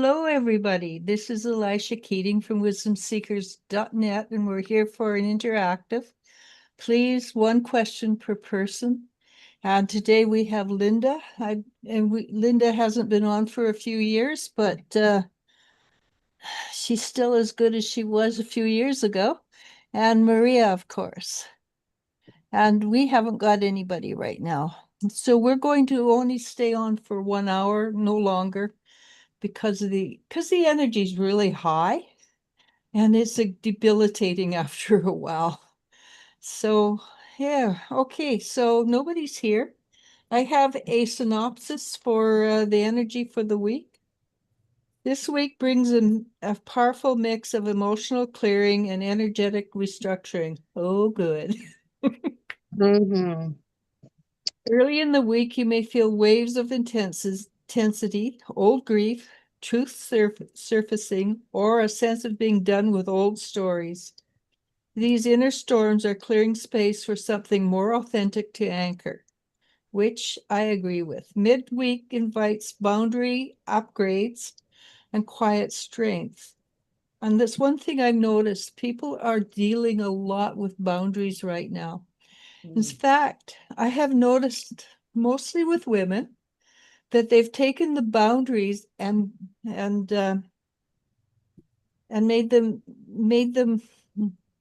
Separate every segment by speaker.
Speaker 1: Hello, everybody. This is Elisha Keating from wisdomseekers.net, and we're here for an interactive. Please, one question per person. And today we have Linda. Linda hasn't been on for a few years, but she's still as good as she was a few years ago. And Maria, of course. And we haven't got anybody right now. So we're going to only stay on for 1 hour, no longer, because the energy is really high and it's debilitating after a while. So yeah, okay, so nobody's here. I have a synopsis for the energy for the week. This week brings a powerful mix of emotional clearing and energetic restructuring. Oh, good.
Speaker 2: Mm-hmm.
Speaker 1: Early in the week, you may feel waves of intensity, old grief, truth surfacing, or a sense of being done with old stories. These inner storms are clearing space for something more authentic to anchor, which I agree with. Midweek invites boundary upgrades and quiet strength. And that's one thing I've noticed. People are dealing a lot with boundaries right now. In fact, I have noticed mostly with women that they've taken the boundaries and made them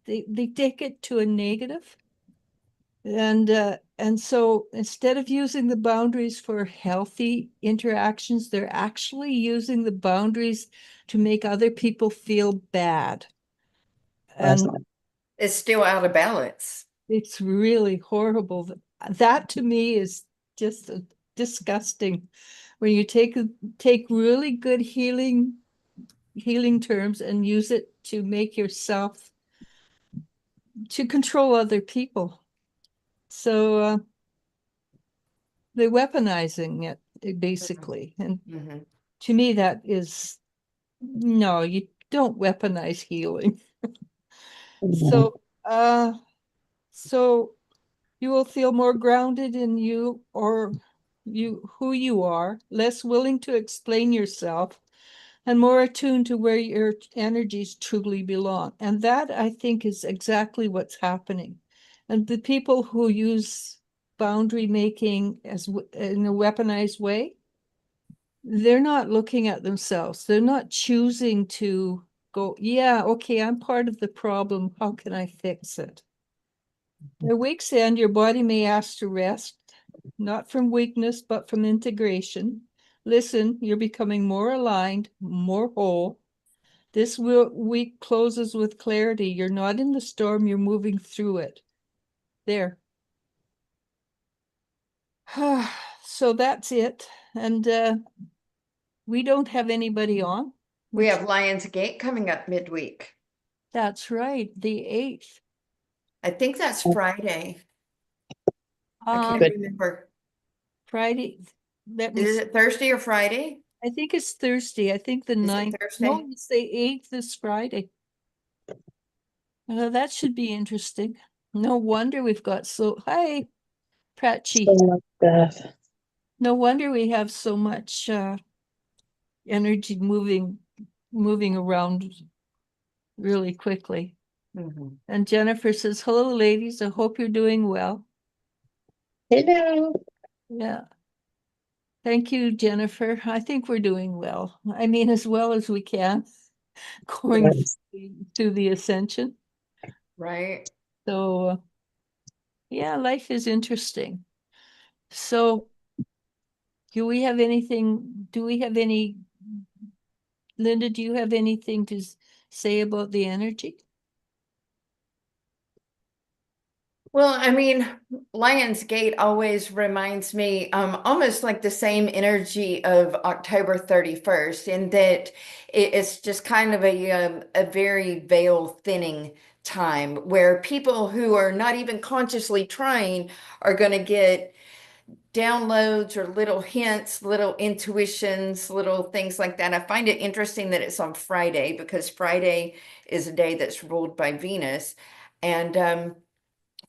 Speaker 1: they take it to a negative. And so instead of using the boundaries for healthy interactions, they're actually using the boundaries to make other people feel bad. And
Speaker 3: It's still out of balance.
Speaker 1: it's really horrible. That to me is just disgusting. When you take really good healing terms and use it to make yourself to control other people. So they're weaponizing it basically. And to me, that is no, you don't weaponize healing. So so you will feel more grounded in you or who you are, less willing to explain yourself, and more attuned to where your energies truly belong. And that, I think, is exactly what's happening. And the people who use boundary making as in a weaponized way, they're not looking at themselves. They're not choosing to go, yeah, okay, I'm part of the problem. How can I fix it? At week's end, your body may ask to rest, not from weakness, but from integration. Listen, you're becoming more aligned, more whole. This week closes with clarity. You're not in the storm, you're moving through it. There. So that's it. And we don't have anybody on.
Speaker 3: We have Lions Gate coming up midweek.
Speaker 1: That's right, the 8th.
Speaker 3: I think that's Friday. I can't remember.
Speaker 1: Friday.
Speaker 3: Is it Thursday or Friday?
Speaker 1: I think it's Thursday. I think the 9th. No, it's the 8th this Friday. That should be interesting. No wonder we've got hi, Prachi. No wonder we have so much energy moving around really quickly. And Jennifer says, hello, ladies. I hope you're doing well.
Speaker 2: Hello.
Speaker 1: Yeah. Thank you, Jennifer. I think we're doing well. I mean, as well as we can, going through the ascension.
Speaker 3: Right.
Speaker 1: So, yeah, life is interesting. So, do we have any, Linda, do you have anything to say about the energy?
Speaker 3: Well, I mean, Lions Gate always reminds me almost like the same energy of October 31st, in that it's just kind of a very veil thinning time where people who are not even consciously trying are going to get downloads or little hints, little intuitions, little things like that. I find it interesting that it's on Friday, because Friday is a day that's ruled by Venus. And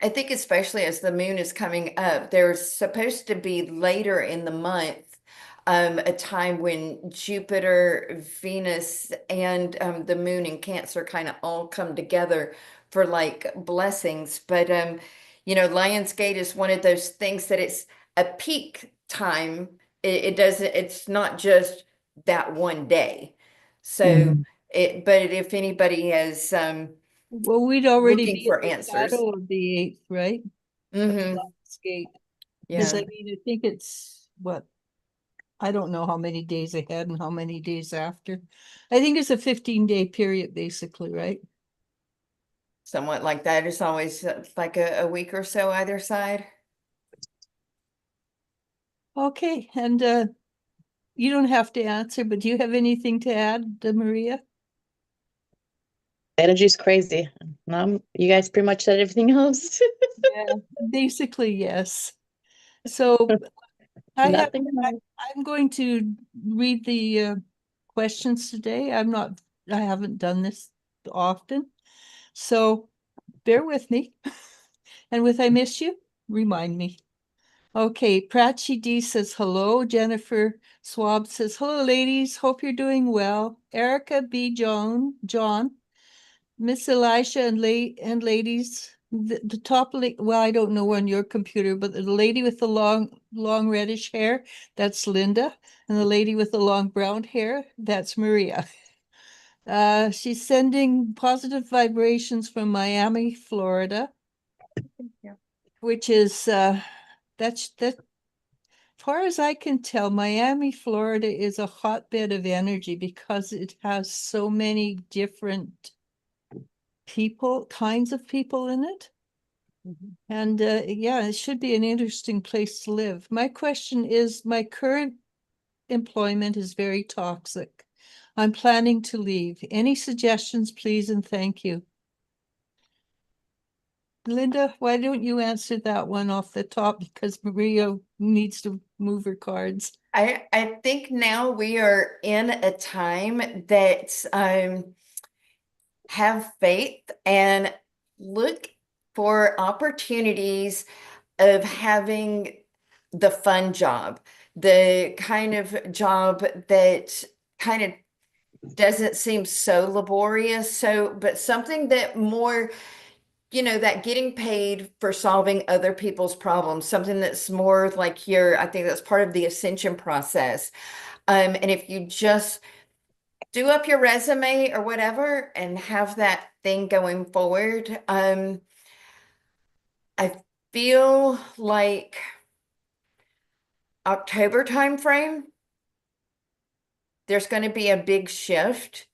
Speaker 3: I think especially as the moon is coming up, there's supposed to be later in the month a time when Jupiter, Venus, and the moon in Cancer kind of all come together for like blessings. But Lionsgate is one of those things that it's a peak time. It doesn't, it's not just that one day. So
Speaker 2: Mhm.
Speaker 3: but if anybody is
Speaker 1: Well, we'd already
Speaker 3: looking
Speaker 1: be in
Speaker 3: for
Speaker 1: the
Speaker 3: answers.
Speaker 1: shadow of the eighth, right? Of
Speaker 3: Hmm.
Speaker 1: Lions Gate. Because
Speaker 3: Yeah,
Speaker 1: I mean, I think it's what, I don't know how many days ahead and how many days after. I think it's a 15-day period, basically, right?
Speaker 3: somewhat like that. It's always like a week or so either side.
Speaker 1: Okay, and you don't have to answer, but do you have anything to add, Maria?
Speaker 2: Energy's crazy. You guys pretty much said everything else.
Speaker 1: Yeah, basically, yes. So I have,
Speaker 2: Nothing else.
Speaker 1: I'm going to read the questions today. I haven't done this often, so bear with me. And with I miss you, remind me. Okay, Prachi D says hello. Jennifer Swab says hello, ladies. Hope you're doing well. Erica B. John, Miss Elisha and ladies. The top, well, I don't know on your computer, but the lady with the long reddish hair, that's Linda, and the lady with the long brown hair, that's Maria. She's sending positive vibrations from Miami, Florida,
Speaker 3: Yeah.
Speaker 1: which is that far as I can tell, Miami, Florida is a hotbed of energy because it has so many different kinds of people in it. And yeah, it should be an interesting place to live. My question is, my current employment is very toxic. I'm planning to leave. Any suggestions, please, and thank you. Linda, why don't you answer that one off the top because Maria needs to move her cards.
Speaker 3: I think now we are in a time that have faith and look for opportunities of having the fun job, the kind of job that kind of doesn't seem so laborious. So, but something that more, that getting paid for solving other people's problems, something that's more like I think that's part of the ascension process. And if you just do up your resume or whatever and have that thing going forward, I feel like October timeframe, there's going to be a big shift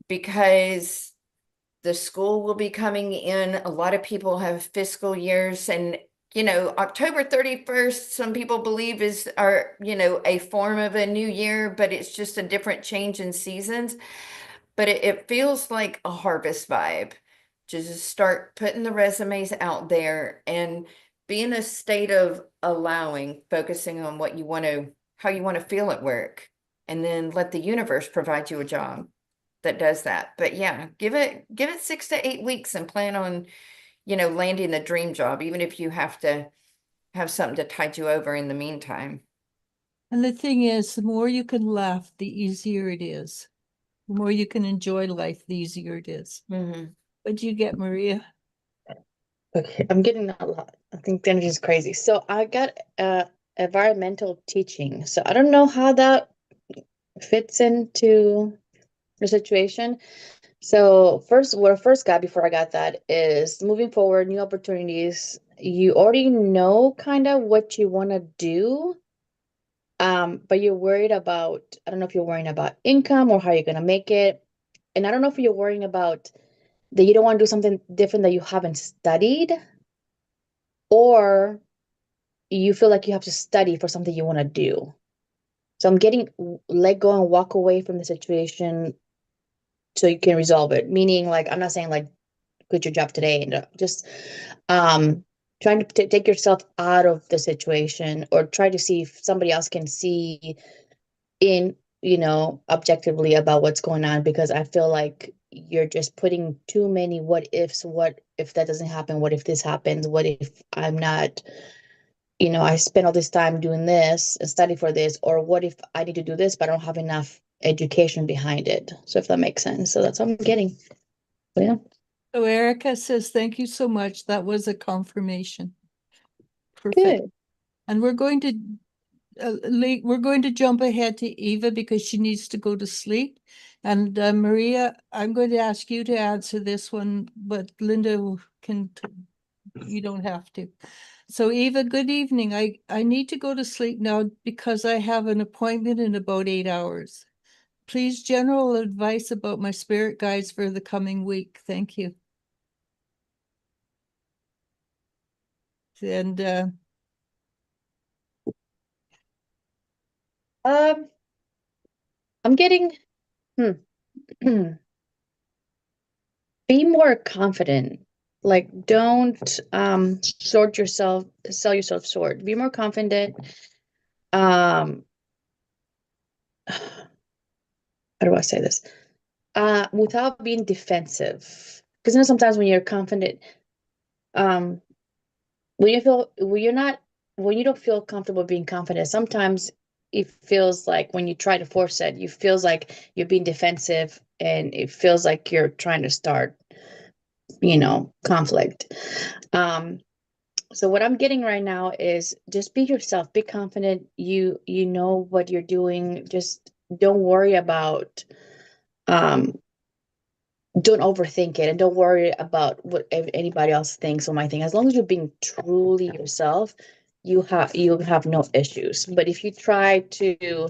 Speaker 3: because the school will be coming in. A lot of people have fiscal years and October 31st, some people believe a form of a new year, but it's just a different change in seasons. But it feels like a harvest vibe. Just start putting the resumes out there and be in a state of allowing, focusing on how you want to feel at work, and then let the universe provide you a job that does that. But yeah, give it 6 to 8 weeks and plan on, landing the dream job, even if you have to have something to tide you over in the meantime.
Speaker 1: And the thing is, the more you can laugh, the easier it is. The more you can enjoy life, the easier it is.
Speaker 3: Mm-hmm.
Speaker 1: What'd you get, Maria?
Speaker 2: Okay, I'm getting a lot. I think the energy is crazy. So I got environmental teaching. So I don't know how that fits into the situation. So what I first got before I got that is moving forward, new opportunities. You already know kind of what you want to do, but you're worried about, I don't know if you're worrying about income or how you're gonna make it. And I don't know if you're worrying about that you don't want to do something different that you haven't studied, or you feel like you have to study for something you want to do. So I'm getting let go and walk away from the situation so you can resolve it. Meaning, like, I'm not saying like quit your job today, and just trying to take yourself out of the situation, or try to see if somebody else can see in, objectively about what's going on, because I feel like you're just putting too many what ifs. What if that doesn't happen? What if this happens? What if I'm not I spent all this time doing this and study for this, or what if I need to do this, but I don't have enough education behind it? So if that makes sense. So that's what I'm getting. But yeah.
Speaker 1: So Erica says, thank you so much. That was a confirmation. Perfect.
Speaker 2: Good.
Speaker 1: And we're going to jump ahead to Eva because she needs to go to sleep. And Maria, I'm going to ask you to answer this one, but Linda you don't have to. So Eva, good evening. I need to go to sleep now because I have an appointment in about 8 hours. Please, general advice about my spirit guides for the coming week. Thank you. And
Speaker 2: I'm getting be more confident. Like, don't sell yourself short. Be more confident. How do I say this? Without being defensive. Because sometimes when you're confident, when you don't feel comfortable being confident, sometimes it feels like when you try to force it, you feels like you're being defensive, and it feels like you're trying to start, conflict. So what I'm getting right now is just be yourself, be confident. You know what you're doing. Just don't worry about don't overthink it, and don't worry about what anybody else thinks or might think. As long as you're being truly yourself, you have no issues. But if you try to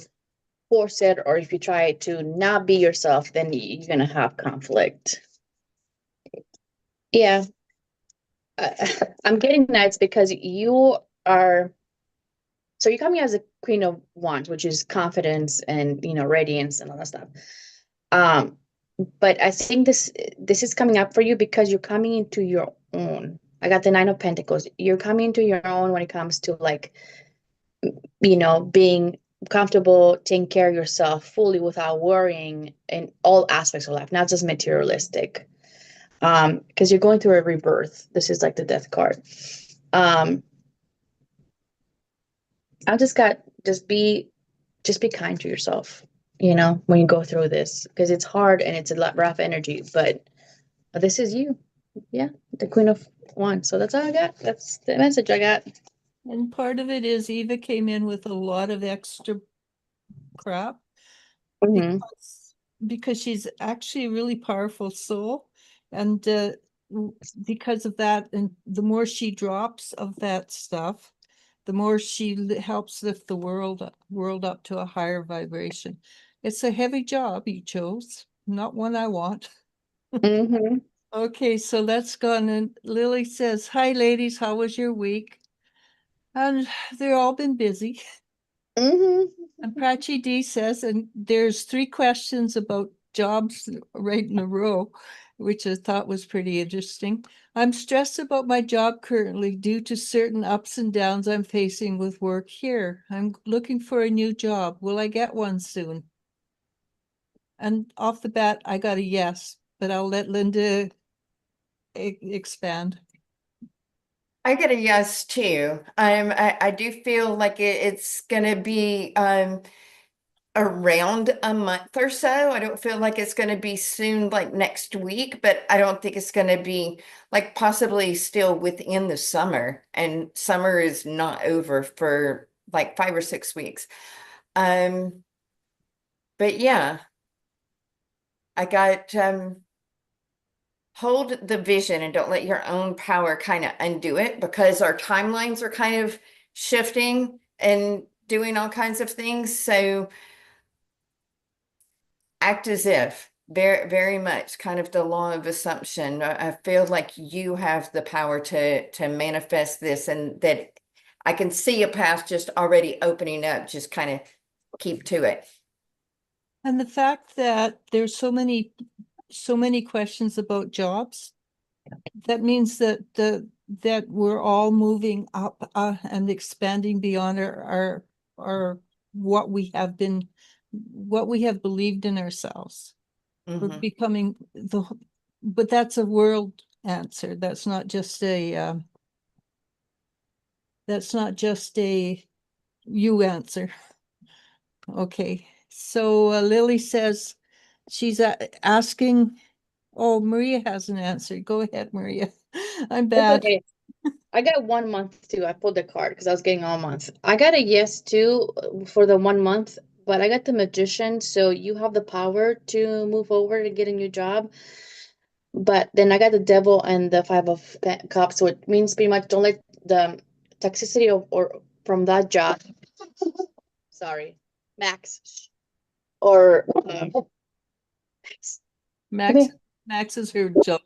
Speaker 2: force it, or if you try to not be yourself, then you're gonna have conflict. Yeah. I'm getting nights because you are. So you're coming as a Queen of Wands, which is confidence and radiance and all that stuff. Um, but I think this is coming up for you because you're coming into your own. I got the Nine of Pentacles. You're coming into your own when it comes to being comfortable, taking care of yourself fully without worrying in all aspects of life, not just materialistic. Because you're going through a rebirth. This is like the Death card. I just be kind to yourself, when you go through this, because it's hard and it's a lot rough energy, but this is you. Yeah, the Queen of Wands. So that's all I got. That's the message I got.
Speaker 1: and part of it is Eva came in with a lot of extra crap
Speaker 2: Mm-hmm.
Speaker 1: because she's actually a really powerful soul, and because of that, and the more she drops of that stuff, the more she helps lift the world up to a higher vibration. It's a heavy job you chose, not one I want.
Speaker 2: Mm-hmm.
Speaker 1: Okay, so that's gone. And Lily says, hi ladies, how was your week? And they've all been busy.
Speaker 2: Mm-hmm.
Speaker 1: And Prachi D says, and there's 3 questions about jobs right in a row, which I thought was pretty interesting. I'm stressed about my job currently due to certain ups and downs I'm facing with work here. I'm looking for a new job. Will I get one soon? And off the bat, I got a yes, but I'll let Linda expand.
Speaker 3: I get a yes too. I do feel like it's gonna be around a month or so. I don't feel like it's gonna be soon, like next week, but I don't think it's gonna be like possibly still within the summer. And summer is not over for like 5 or 6 weeks. But yeah, I got hold the vision and don't let your own power kind of undo it, because our timelines are kind of shifting and doing all kinds of things. So act as if, very, very much kind of the law of assumption. I feel like you have the power to manifest this, and that I can see a path just already opening up. Just kind of keep to it.
Speaker 1: And the fact that there's so many questions about jobs, that means that that we're all moving up and expanding beyond our what we have believed in ourselves. We're
Speaker 3: Mhm.
Speaker 1: becoming but that's a world answer. That's not just a That's not just a you answer. Okay, so Lily says she's asking, oh, Maria hasn't answered. Go ahead, Maria. I'm
Speaker 2: It's
Speaker 1: bad.
Speaker 2: okay. I got 1 month too. I pulled the card because I was getting all month. I got a yes too for the 1 month, but I got the magician. So you have the power to move over to get a new job. But then I got the devil and the five of cups. So it means pretty much don't let the toxicity of, or from that job. Sorry, Max. Or Max. Come
Speaker 1: Max,
Speaker 2: here.
Speaker 1: Max is her dog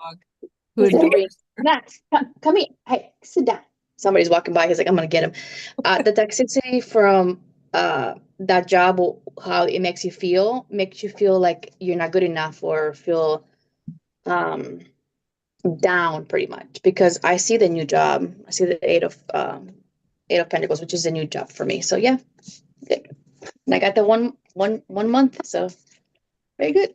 Speaker 1: who
Speaker 2: Who's
Speaker 1: adores
Speaker 2: Henry?
Speaker 1: her.
Speaker 2: Max, come here. Hey, sit down. Somebody's walking by. He's like, I'm gonna get him. The toxicity from that job, how it makes you feel like you're not good enough or feel um down pretty much. Because I see the new job. I see the eight of pentacles, which is a new job for me. So yeah, good. And I got the 1 month. So very good.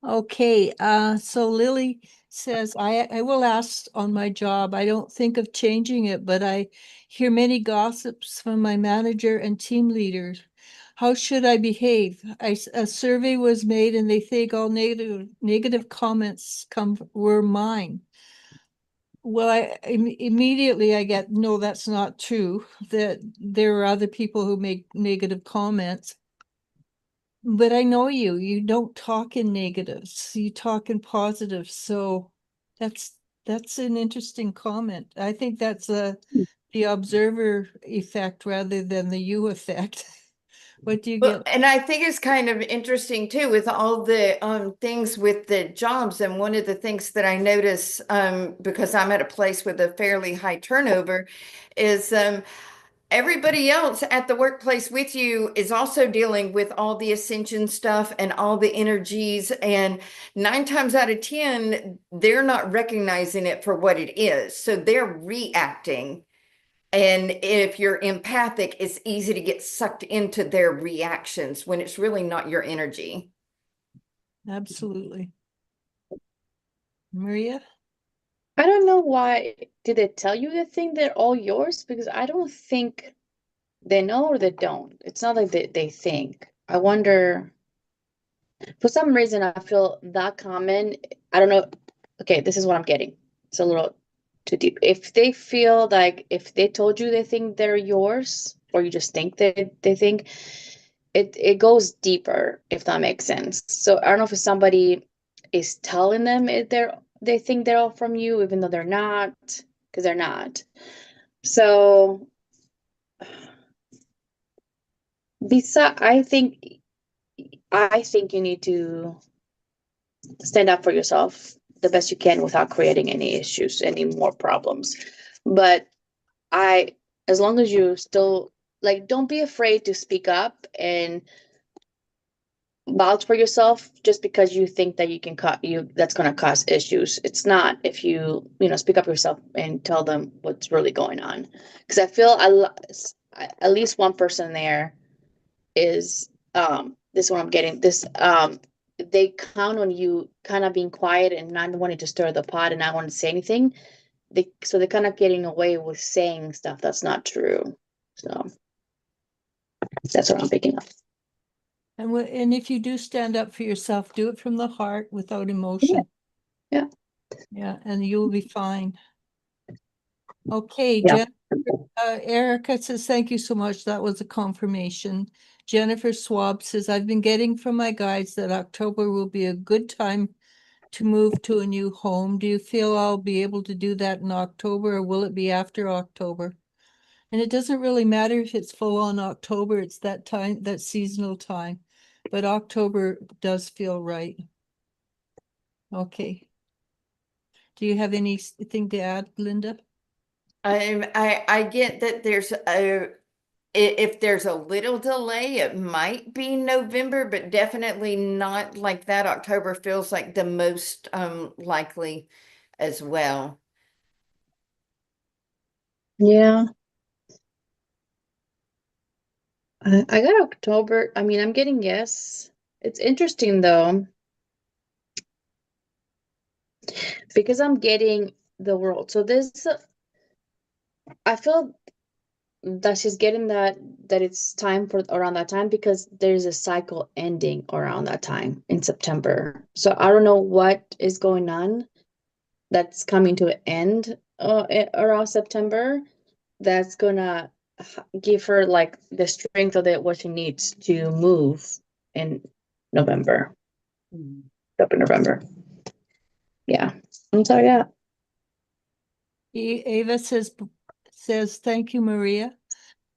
Speaker 1: Okay, so Lily says, I will ask on my job. I don't think of changing it, but I hear many gossips from my manager and team leaders. How should I behave? A survey was made and they think all negative comments were mine. Well, immediately I get, no, that's not true, that there are other people who make negative comments. But I know you don't talk in negatives, you talk in positives. So that's an interesting comment. I think that's the observer effect rather than the you effect. What do you
Speaker 3: Well,
Speaker 1: get?
Speaker 3: and I think it's kind of interesting too with all the things with the jobs. And one of the things that I notice, because I'm at a place with a fairly high turnover, is everybody else at the workplace with you is also dealing with all the ascension stuff and all the energies. And 9 times out of 10, they're not recognizing it for what it is. So they're reacting. And if you're empathic, it's easy to get sucked into their reactions when it's really not your energy.
Speaker 1: Absolutely. Maria?
Speaker 2: I don't know why. Did they tell you the thing they're all yours? Because I don't think they know or they don't. It's not like they think. I wonder, for some reason, I feel that common. I don't know. Okay, this is what I'm getting. It's a little too deep. If they feel like if they told you they think they're yours, or you just think they think, it goes deeper, if that makes sense. So I don't know if somebody is telling them they think they're all from you, even though they're not, because they're not. So besides, I think you need to stand up for yourself the best you can without creating any issues, any more problems. But I, as long as you still like, don't be afraid to speak up and vouch for yourself just because you think that you can cut you that's going to cause issues. It's not. If you speak up yourself and tell them what's really going on, because I feel at least one person there is this is what I'm getting this they count on you kind of being quiet and not wanting to stir the pot and not wanting to say anything. They're kind of getting away with saying stuff that's not true. So that's what I'm picking up.
Speaker 1: And if you do stand up for yourself, do it from the heart without emotion.
Speaker 2: Yeah.
Speaker 1: Yeah, and you'll be fine. Okay,
Speaker 2: Yeah.
Speaker 1: Erica says, thank you so much. That was a confirmation. Jennifer Swab says, I've been getting from my guides that October will be a good time to move to a new home. Do you feel I'll be able to do that in October, or will it be after October? And it doesn't really matter if it's full on October, it's that time, that seasonal time. But October does feel right. Okay. Do you have anything to add, Linda?
Speaker 3: I get that if there's a little delay, it might be November, but definitely not like that. October feels like the most likely as well.
Speaker 2: Yeah. I got October. I mean, I'm getting yes. It's interesting though, because I'm getting the world. So this I feel that she's getting that it's time for around that time because there's a cycle ending around that time in September. So I don't know what is going on that's coming to an end around September that's gonna give her like the strength of what she needs to move in November, up in November. Yeah. And so yeah.
Speaker 1: Ava says thank you, Maria.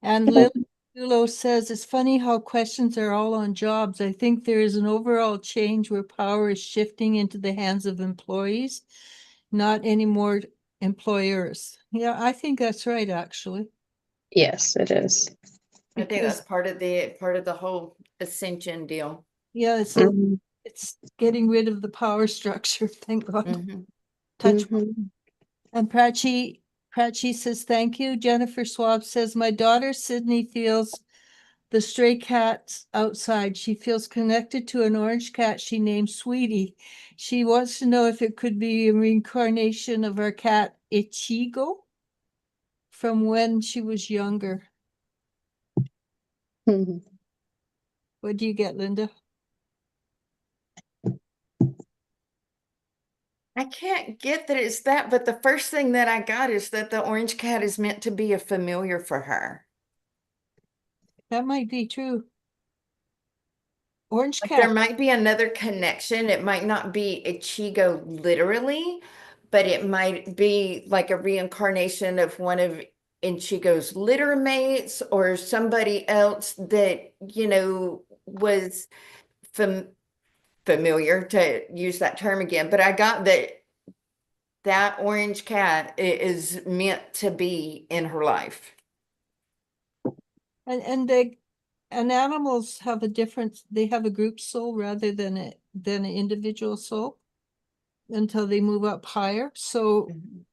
Speaker 1: And Lily Dulo says it's funny how questions are all on jobs. I think there is an overall change where power is shifting into the hands of employees, not anymore employers. Yeah, I think that's right, actually.
Speaker 2: Yes, it is.
Speaker 3: I think
Speaker 1: Because
Speaker 3: that's part of the whole ascension deal.
Speaker 1: yeah,
Speaker 2: Mhm.
Speaker 1: it's getting rid of the power structure. Thank God.
Speaker 3: Mhm.
Speaker 1: Touch.
Speaker 2: Mhm.
Speaker 1: And Prachi says thank you. Jennifer Swab says my daughter Sydney feels the stray cats outside. She feels connected to an orange cat she named Sweetie. She wants to know if it could be a reincarnation of our cat Ichigo from when she was younger.
Speaker 2: Mhm.
Speaker 1: What do you get, Linda?
Speaker 3: I can't get that it's that, but the first thing that I got is that the orange cat is meant to be a familiar for her.
Speaker 1: That might be true. Orange
Speaker 3: Like there
Speaker 1: cat.
Speaker 3: might be another connection. It might not be Ichigo literally, but it might be like a reincarnation of one of Ichigo's litter mates or somebody else that, was fam familiar, to use that term again. But I got that orange cat is meant to be in her life.
Speaker 1: And animals have a different, they have a group soul rather than an individual soul until they move up higher. So
Speaker 3: Mhm.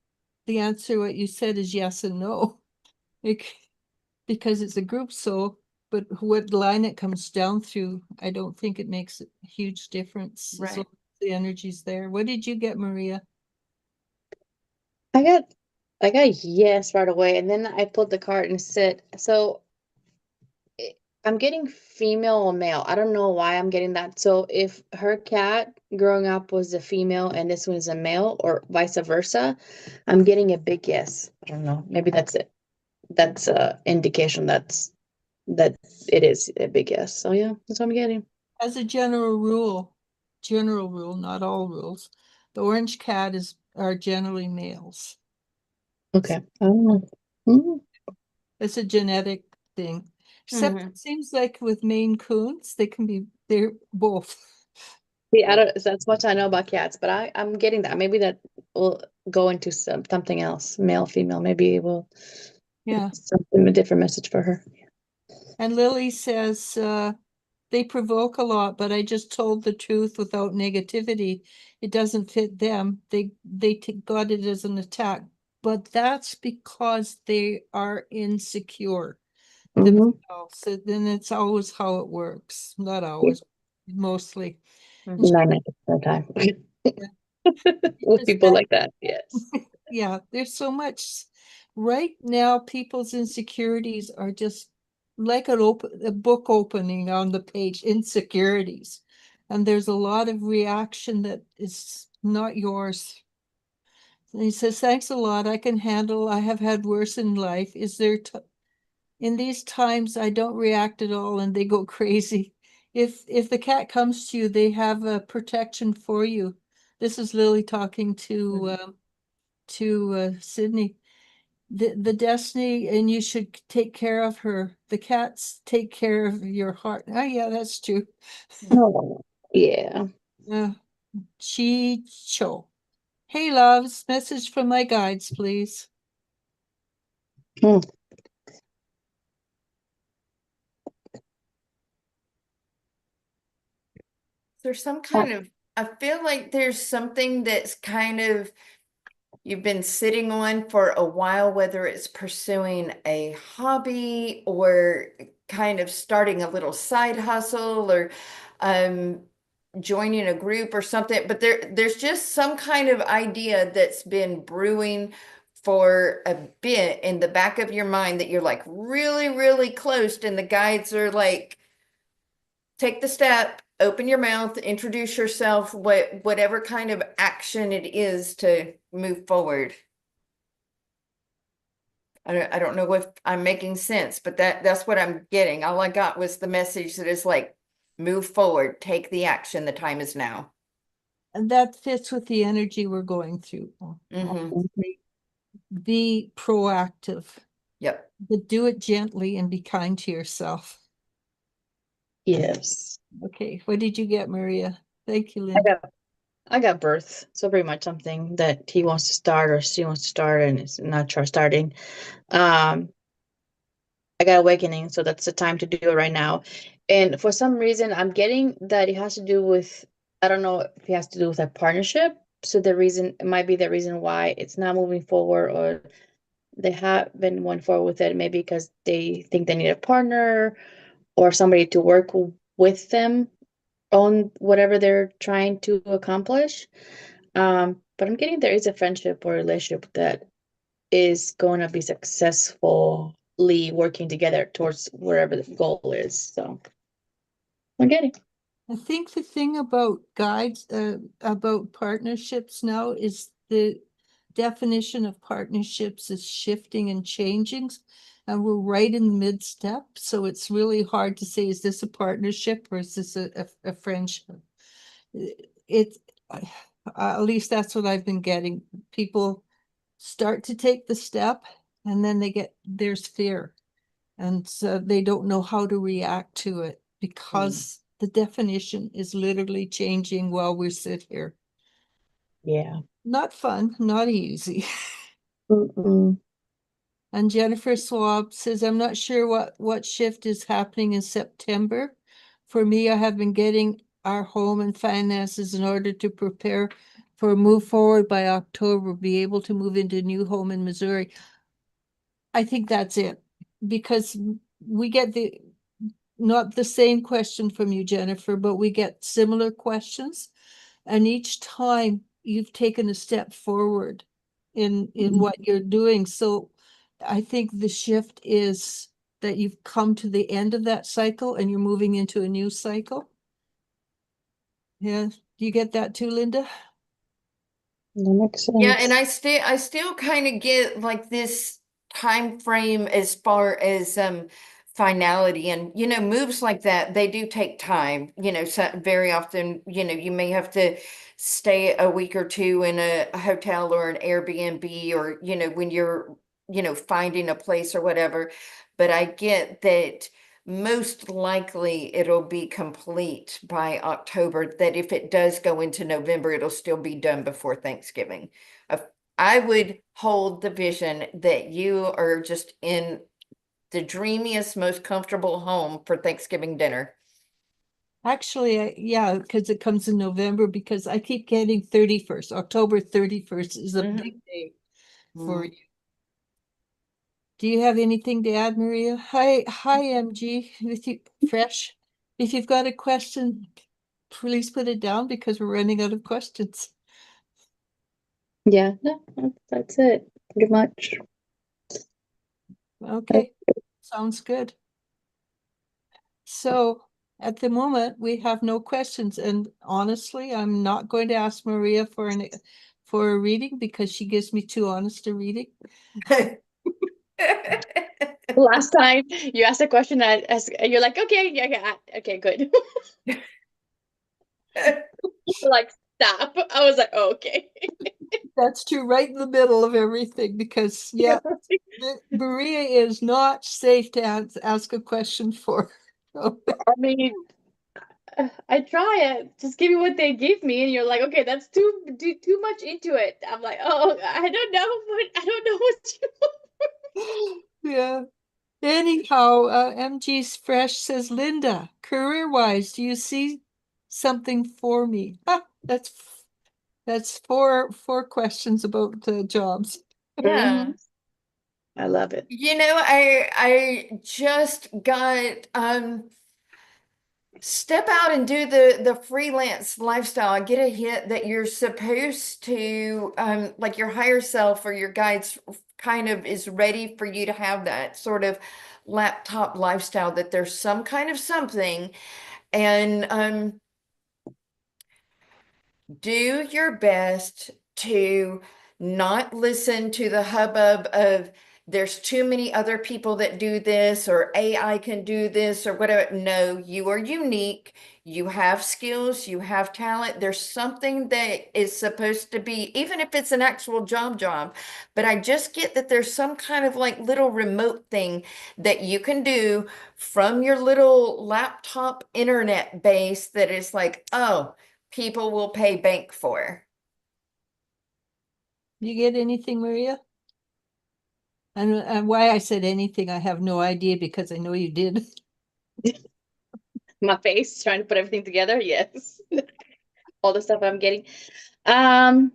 Speaker 1: the answer, what you said, is yes and no. Because it's a group soul, but what line it comes down through, I don't think it makes a huge difference as long
Speaker 3: Right.
Speaker 1: as the energy's there. What did you get, Maria?
Speaker 2: I got I got yes right away, and then I pulled the card and said, so I'm getting female or male. I don't know why I'm getting that. So if her cat growing up was a female and this one is a male, or vice versa, I'm getting a big yes. I don't know. Maybe that's it. That's a indication that it is a big yes. So yeah, that's what I'm getting.
Speaker 1: As a general rule, not all rules, the orange cat are generally males.
Speaker 2: Okay. I don't know. Mhm.
Speaker 1: It's a genetic thing. Except
Speaker 3: Mhm.
Speaker 1: it seems like with Maine Coons, they're both.
Speaker 2: See, I don't. That's much I know about cats, but I'm getting that. Maybe that will go into something else, male, female. Maybe it will.
Speaker 1: Yeah.
Speaker 2: It's something a different message for her.
Speaker 1: And Lily says, they provoke a lot, but I just told the truth without negativity. It doesn't fit them. They got it as an attack, but that's because they are insecure
Speaker 2: Mm-hmm.
Speaker 1: themselves. So then it's always how it works. Not always, mostly. And
Speaker 3: Mhm.
Speaker 2: 99% of the time.
Speaker 1: yeah,
Speaker 2: With
Speaker 1: just
Speaker 2: people like that, yes.
Speaker 1: yeah, there's so much. Right now, people's insecurities are just like a book opening on the page, insecurities. And there's a lot of reaction that is not yours. And he says, thanks a lot. I can handle, I have had worse in life. In these times, I don't react at all and they go crazy. If the cat comes to you, they have a protection for you. This is Lily talking to Sydney. The destiny, and you should take care of her. The cats take care of your heart. Oh yeah, that's true.
Speaker 2: Oh, yeah.
Speaker 1: Uh, Chicho. Hey loves, message from my guides, please.
Speaker 2: Hmm.
Speaker 3: There's some kind of, I feel like there's something that's kind of you've been sitting on for a while, whether it's pursuing a hobby or kind of starting a little side hustle or um, joining a group or something. But there's just some kind of idea that's been brewing for a bit in the back of your mind that you're like really, really close, and the guides are like, take the step, open your mouth, introduce yourself, whatever kind of action it is to move forward. I don't know if I'm making sense, but that's what I'm getting. All I got was the message that is like, move forward, take the action, the time is now.
Speaker 1: And that fits with the energy we're going through.
Speaker 3: Mhm.
Speaker 1: Be proactive,
Speaker 3: Yep.
Speaker 1: but do it gently and be kind to yourself.
Speaker 2: Yes.
Speaker 1: Okay, what did you get, Maria? Thank you,
Speaker 2: I
Speaker 1: Linda.
Speaker 2: got birth. So pretty much something that he wants to start or she wants to start and it's not sure starting. I got awakening, so that's the time to do it right now. And for some reason, I'm getting that it has to do with, I don't know if it has to do with a partnership. So the reason, it might be the reason why it's not moving forward, or they haven't went forward with it, maybe because they think they need a partner or somebody to work with them on whatever they're trying to accomplish. But I'm getting there is a friendship or relationship that is going to be successfully working together towards wherever the goal is. So I'm getting.
Speaker 1: I think the thing about guides, about partnerships now is the definition of partnerships is shifting and changing. And we're right in the mid step. So it's really hard to say, is this a partnership or is this a friendship? It's at least that's what I've been getting. People start to take the step and then there's fear. And so they don't know how to react to it because the definition is literally changing while we sit here.
Speaker 2: Yeah.
Speaker 1: Not fun, not easy.
Speaker 2: Mm-mm.
Speaker 1: And Jennifer Swab says, I'm not sure what shift is happening in September. For me, I have been getting our home and finances in order to prepare for a move forward by October, be able to move into a new home in Missouri. I think that's it, because we get not the same question from you, Jennifer, but we get similar questions. And each time you've taken a step forward in what you're doing. So I think the shift is that you've come to the end of that cycle and you're moving into a new cycle. Yeah, do you get that too, Linda?
Speaker 2: That makes sense.
Speaker 3: Yeah, and I still kind of get like this time frame as far as finality, and moves like that, they do take time. So very often, you may have to stay a week or two in a hotel or an Airbnb, or when you're finding a place or whatever. But I get that most likely it'll be complete by October, that if it does go into November, it'll still be done before Thanksgiving. I would hold the vision that you are just in the dreamiest, most comfortable home for Thanksgiving dinner.
Speaker 1: Actually, yeah, because it comes in November, because I keep getting 31st. October 31st is a big day for you. Do you have anything to add, Maria? Hi, MG, with you, fresh. If you've got a question, please put it down because we're running out of questions.
Speaker 2: Yeah, no, that's it. Pretty much.
Speaker 1: Okay, sounds good. So at the moment, we have no questions, and honestly, I'm not going to ask Maria for a reading because she gives me too honest a reading.
Speaker 2: Last time you asked a question that you're like, okay, yeah, okay, good. Like, stop. I was like, oh, okay.
Speaker 1: That's true, right in the middle of everything, because yeah, Maria is not safe to ask a question for.
Speaker 2: I mean, I try it. Just give me what they give me, and you're like, okay, that's too much into it. I'm like, oh, I don't know, but I don't know what you.
Speaker 1: Yeah. Anyhow, MG's Fresh says, Linda, career-wise, do you see something for me? That's four questions about jobs.
Speaker 3: Yeah.
Speaker 2: I love it.
Speaker 3: I just got step out and do the freelance lifestyle. Get a hit that you're supposed to, like your higher self or your guides kind of is ready for you to have that sort of laptop lifestyle, that there's some kind of something. And do your best to not listen to the hubbub of there's too many other people that do this, or AI can do this, or whatever. No, you are unique. You have skills, you have talent. There's something that is supposed to be, even if it's an actual job, but I just get that there's some kind of like little remote thing that you can do from your little laptop internet base that is like, oh, people will pay bank for.
Speaker 1: You get anything, Maria? And why I said anything, I have no idea because I know you did.
Speaker 2: My face trying to put everything together. Yes. All the stuff I'm getting. Um,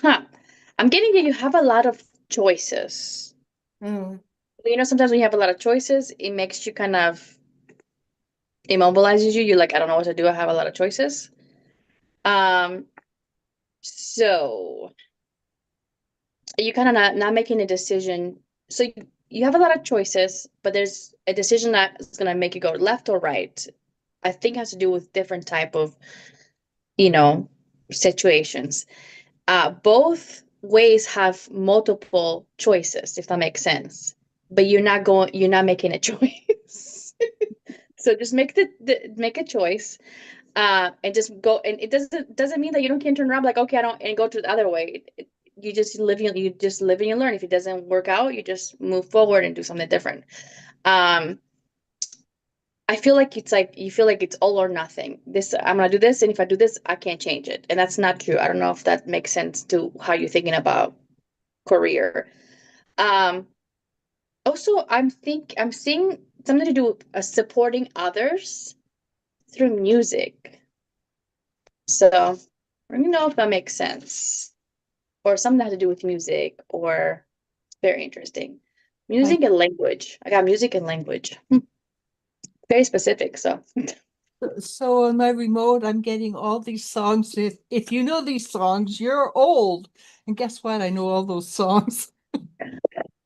Speaker 2: I'm getting that you have a lot of choices.
Speaker 3: Mm.
Speaker 2: You know, sometimes when you have a lot of choices, it makes you kind of immobilizes you. You're like, I don't know what to do. I have a lot of choices. Um, so you kind of not making a decision. So you have a lot of choices, but there's a decision that's gonna make you go left or right. I think has to do with different type of, you know, situations. Both ways have multiple choices, if that makes sense. But you're not making a choice. So just make make a choice, and just go. And it doesn't mean that you don't can turn around like, okay, I don't, and go to the other way. You just live and you learn. If it doesn't work out, you just move forward and do something different. Um, I feel like it's like you feel like it's all or nothing. This I'm gonna do this, and if I do this, I can't change it, and that's not true. I don't know if that makes sense to how you're thinking about career. Um, Also, I'm seeing something to do with supporting others through music. So let me know if that makes sense, or something that has to do with music, or very interesting. Music and language. I got music and language. Very specific. So
Speaker 1: So on my remote, I'm getting all these songs. If you know these songs, you're old. And guess what? I know all those songs.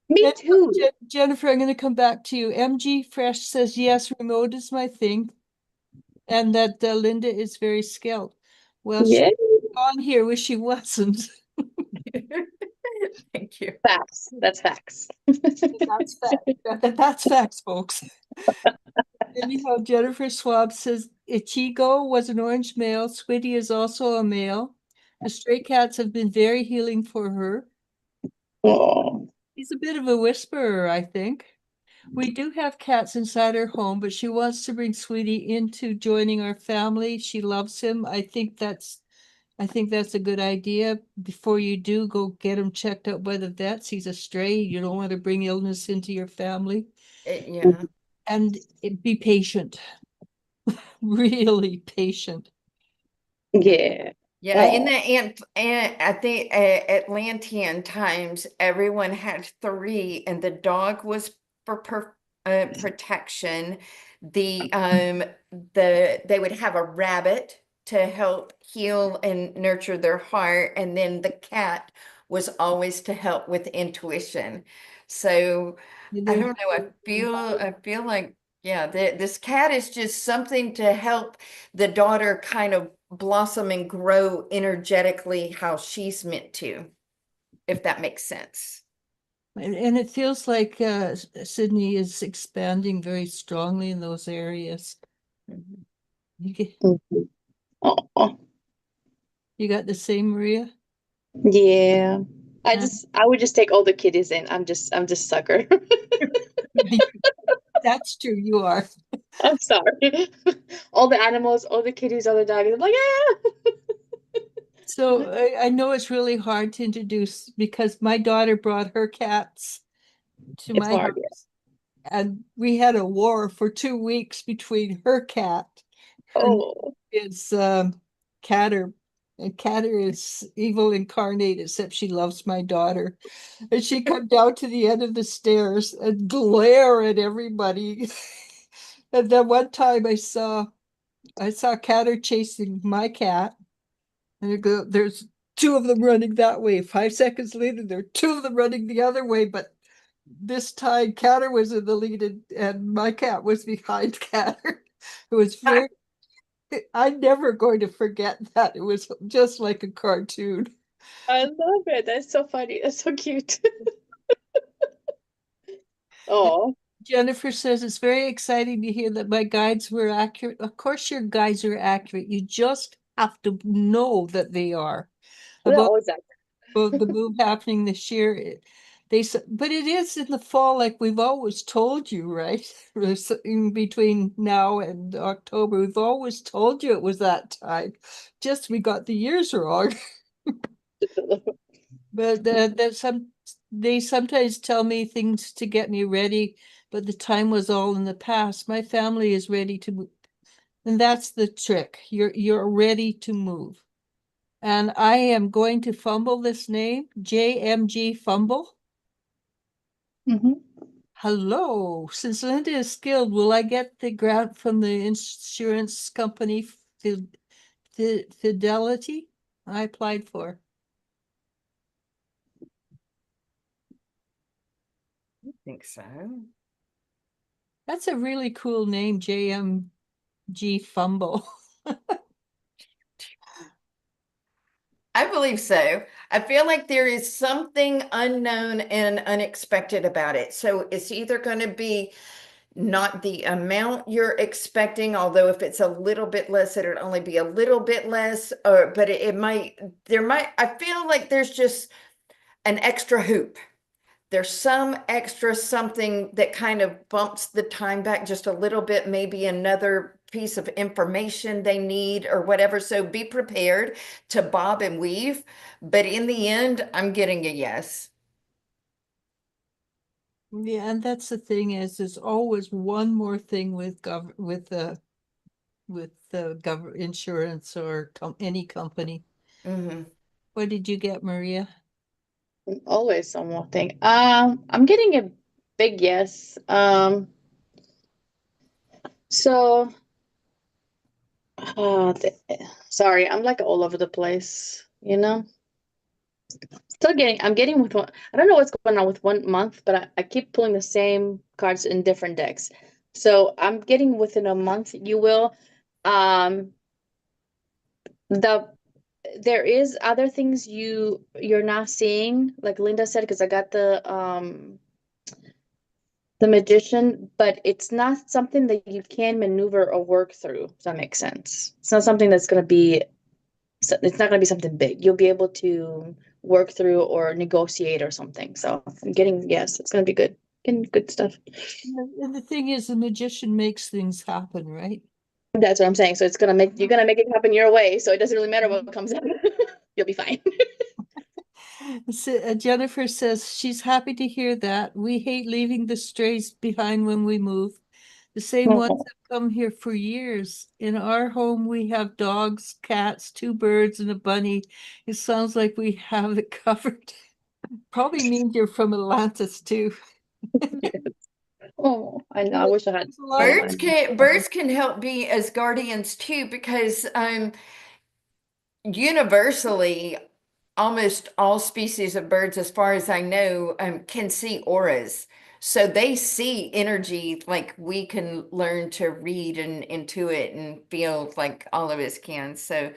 Speaker 2: me too.
Speaker 1: Jennifer, I'm going to come back to you. MG Fresh says, yes, remote is my thing. And that Linda is very skilled. Well, she's
Speaker 2: Yeah,
Speaker 1: on here, wish she wasn't.
Speaker 3: Thank you.
Speaker 2: facts. That's facts.
Speaker 1: That's fact. That's facts, folks. Anyhow, Jennifer Swab says Ichigo was an orange male. Sweetie is also a male. The stray cats have been very healing for her.
Speaker 2: Oh,
Speaker 1: He's a bit of a whisperer, I think. We do have cats inside her home, but she wants to bring Sweetie into joining our family. She loves him. I think that's a good idea. Before you do, go get him checked out by the vets. He's a stray. You don't want to bring illness into your family.
Speaker 3: Yeah.
Speaker 1: And be patient. Really patient.
Speaker 2: yeah.
Speaker 3: Yeah, in
Speaker 2: Oh,
Speaker 3: the I think Atlantean times, everyone had three, and the dog was for protection. They would have a rabbit to help heal and nurture their heart, and then the cat was always to help with intuition. So I don't know. I feel like, yeah, this cat is just something to help the daughter kind of blossom and grow energetically how she's meant to, if that makes sense.
Speaker 1: And it feels like Sydney is expanding very strongly in those areas.
Speaker 3: Mhm.
Speaker 2: mhm. Oh,
Speaker 1: You got the same, Maria?
Speaker 2: yeah.
Speaker 1: Uh,
Speaker 2: I would just take all the kitties in. I'm just sucker.
Speaker 1: That's true, you are.
Speaker 2: I'm sorry. All the animals, all the kitties, all the dogs. I'm like, yeah.
Speaker 1: So I know it's really hard to introduce because my daughter brought her cats to
Speaker 2: It's
Speaker 1: my
Speaker 2: hard, yeah.
Speaker 1: house, and we had a war for 2 weeks between her cat. Her name
Speaker 2: Oh,
Speaker 1: is Catter, and Catter is evil incarnate, except she loves my daughter. And she come down to the end of the stairs and glare at everybody. And then one time I saw Catter chasing my cat, and there's two of them running that way. 5 seconds later, there are two of them running the other way, but this time Catter was in the lead and my cat was behind Catter. It was very, I'm never going to forget that. It was just like a cartoon.
Speaker 2: I love it. That's so funny. That's so cute. Oh,
Speaker 1: Jennifer says it's very exciting to hear that my guides were accurate. Of course, your guides are accurate. You just have to know that they are.
Speaker 2: they're
Speaker 1: About
Speaker 2: always active.
Speaker 1: the move happening this year, but it is in the fall, like we've always told you, right? In between now and October, we've always told you it was that time. Just we got the years wrong. But they sometimes tell me things to get me ready, but the time was all in the past. My family is ready to move. And that's the trick. You're ready to move. And I am going to fumble this name, JMG Fumble.
Speaker 2: Mhm.
Speaker 1: Hello. Since Linda is skilled, will I get the grant from the insurance company Fidelity I applied for?
Speaker 3: I think so.
Speaker 1: That's a really cool name, JMG Fumble.
Speaker 3: I believe so. I feel like there is something unknown and unexpected about it. So it's either going to be not the amount you're expecting, although if it's a little bit less, it'll only be a little bit less, or but I feel like there's just an extra hoop. There's some extra something that kind of bumps the time back just a little bit, maybe another piece of information they need or whatever. So be prepared to bob and weave. But in the end, I'm getting a yes.
Speaker 1: Yeah, and that's the thing is there's always one more thing with the government insurance or any company.
Speaker 3: Mhm.
Speaker 1: What did you get, Maria?
Speaker 2: Always some more thing. I'm getting a big yes. So, th sorry, I'm like all over the place, you know? I'm getting with one. I don't know what's going on with 1 month, but I keep pulling the same cards in different decks. So I'm getting within a month, you will. Um, the there is other things you're not seeing, like Linda said, because I got the magician, but it's not something that you can maneuver or work through. Does that make sense? It's not something that's going to be, it's not going to be something big. You'll be able to work through or negotiate or something. So I'm getting, yes, it's going to be good. Getting good stuff.
Speaker 1: And the thing is, the magician makes things happen, right?
Speaker 2: That's what I'm saying. So you're going to make it happen your way. So it doesn't really matter what comes out. You'll be fine.
Speaker 1: Jennifer says she's happy to hear that. We hate leaving the strays behind when we move. The same ones have come here for years. In our home, we have dogs, cats, two birds, and a bunny. It sounds like we have it covered. Probably means you're from Atlantis too.
Speaker 2: Yes. Oh, I know. I wish I had
Speaker 1: There's a lot of
Speaker 3: Birds can help be as guardians too, because universally, almost all species of birds, as far as I know, can see auras. So they see energy like we can learn to read and intuit and feel like all of us can. So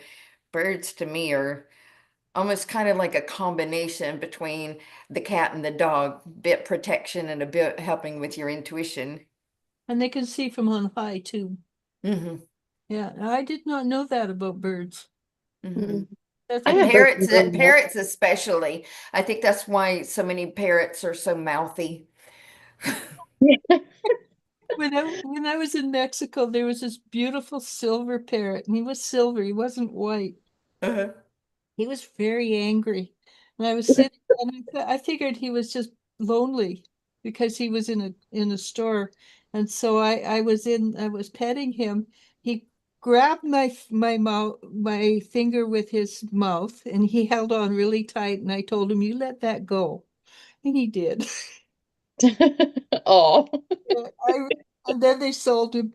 Speaker 3: birds to me are almost kind of like a combination between the cat and the dog, bit protection and a bit helping with your intuition.
Speaker 1: and they can see from on high too.
Speaker 3: Hmm.
Speaker 1: Yeah, I did not know that about birds.
Speaker 3: Hmm.
Speaker 2: Mm.
Speaker 1: That's
Speaker 2: I
Speaker 3: And
Speaker 2: have
Speaker 1: really
Speaker 2: birth
Speaker 3: parrots,
Speaker 2: control now.
Speaker 3: parrots especially. I think that's why so many parrots are so mouthy.
Speaker 1: when I was in Mexico, there was this beautiful silver parrot, and he was silver, he wasn't white.
Speaker 3: Uh-huh.
Speaker 1: He was very angry. And I was sitting and I figured he was just lonely because he was in a store. And so I was petting him. He grabbed my mouth my finger with his mouth and he held on really tight and I told him, "You let that go." And he did.
Speaker 2: Oh,
Speaker 1: Yeah, And then they sold him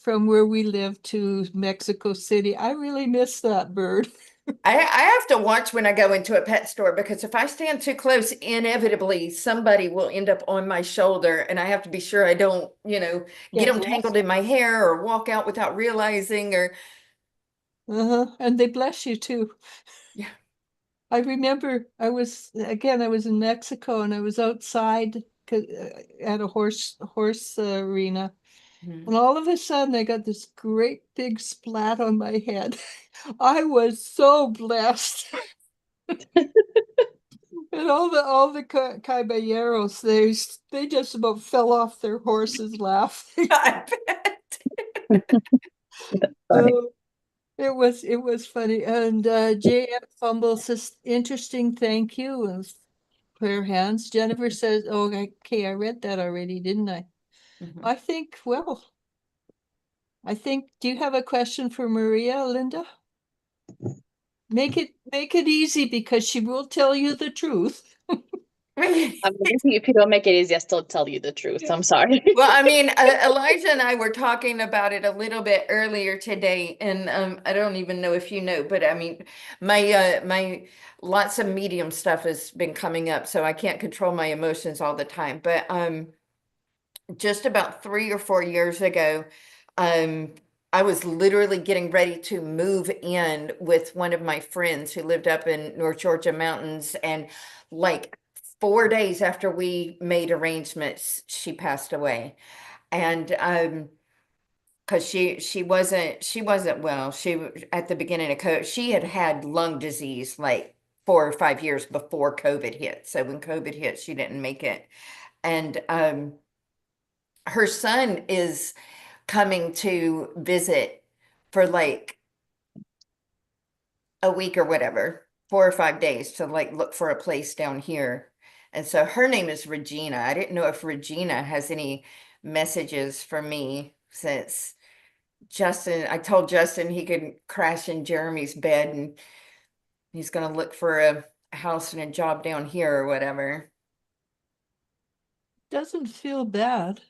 Speaker 1: from where we live to Mexico City. I really miss that bird.
Speaker 3: I have to watch when I go into a pet store because if I stand too close, inevitably somebody will end up on my shoulder, and I have to be sure I don't, get
Speaker 1: Get
Speaker 3: them
Speaker 1: lost.
Speaker 3: tangled in my hair or walk out without realizing or
Speaker 1: And they bless you too.
Speaker 3: yeah.
Speaker 1: I remember I was in Mexico and I was outside at a horse arena,
Speaker 3: Mhm.
Speaker 1: and all of a sudden I got this great big splat on my head. I was so blessed. And all the caballeros, they just about fell off their horses laughing.
Speaker 3: I bet.
Speaker 2: Funny.
Speaker 1: Oh, it was funny. And JF Fumble says, interesting, thank you. And prayer hands. Jennifer says, oh, okay, I read that already, didn't I?
Speaker 3: Mhm.
Speaker 1: Do you have a question for Maria, Linda? Make it easy because she will tell you the truth.
Speaker 2: I mean, if you don't make it easy, I still tell you the truth. I'm sorry.
Speaker 3: Well, I mean, Elijah and I were talking about it a little bit earlier today, and I don't even know if you know, but I mean, my lots of medium stuff has been coming up, so I can't control my emotions all the time. But just about 3 or 4 years ago, um, I was literally getting ready to move in with one of my friends who lived up in North Georgia mountains, and like 4 days after we made arrangements, she passed away. And because she wasn't well. At the beginning of COVID, she had had lung disease like 4 or 5 years before COVID hit. So when COVID hit, she didn't make it. And her son is coming to visit for like a week or whatever, 4 or 5 days to like look for a place down here. And so her name is Regina. I didn't know if Regina has any messages for me since I told Justin he could crash in Jeremy's bed and he's going to look for a house and a job down here or whatever.
Speaker 1: Doesn't feel bad.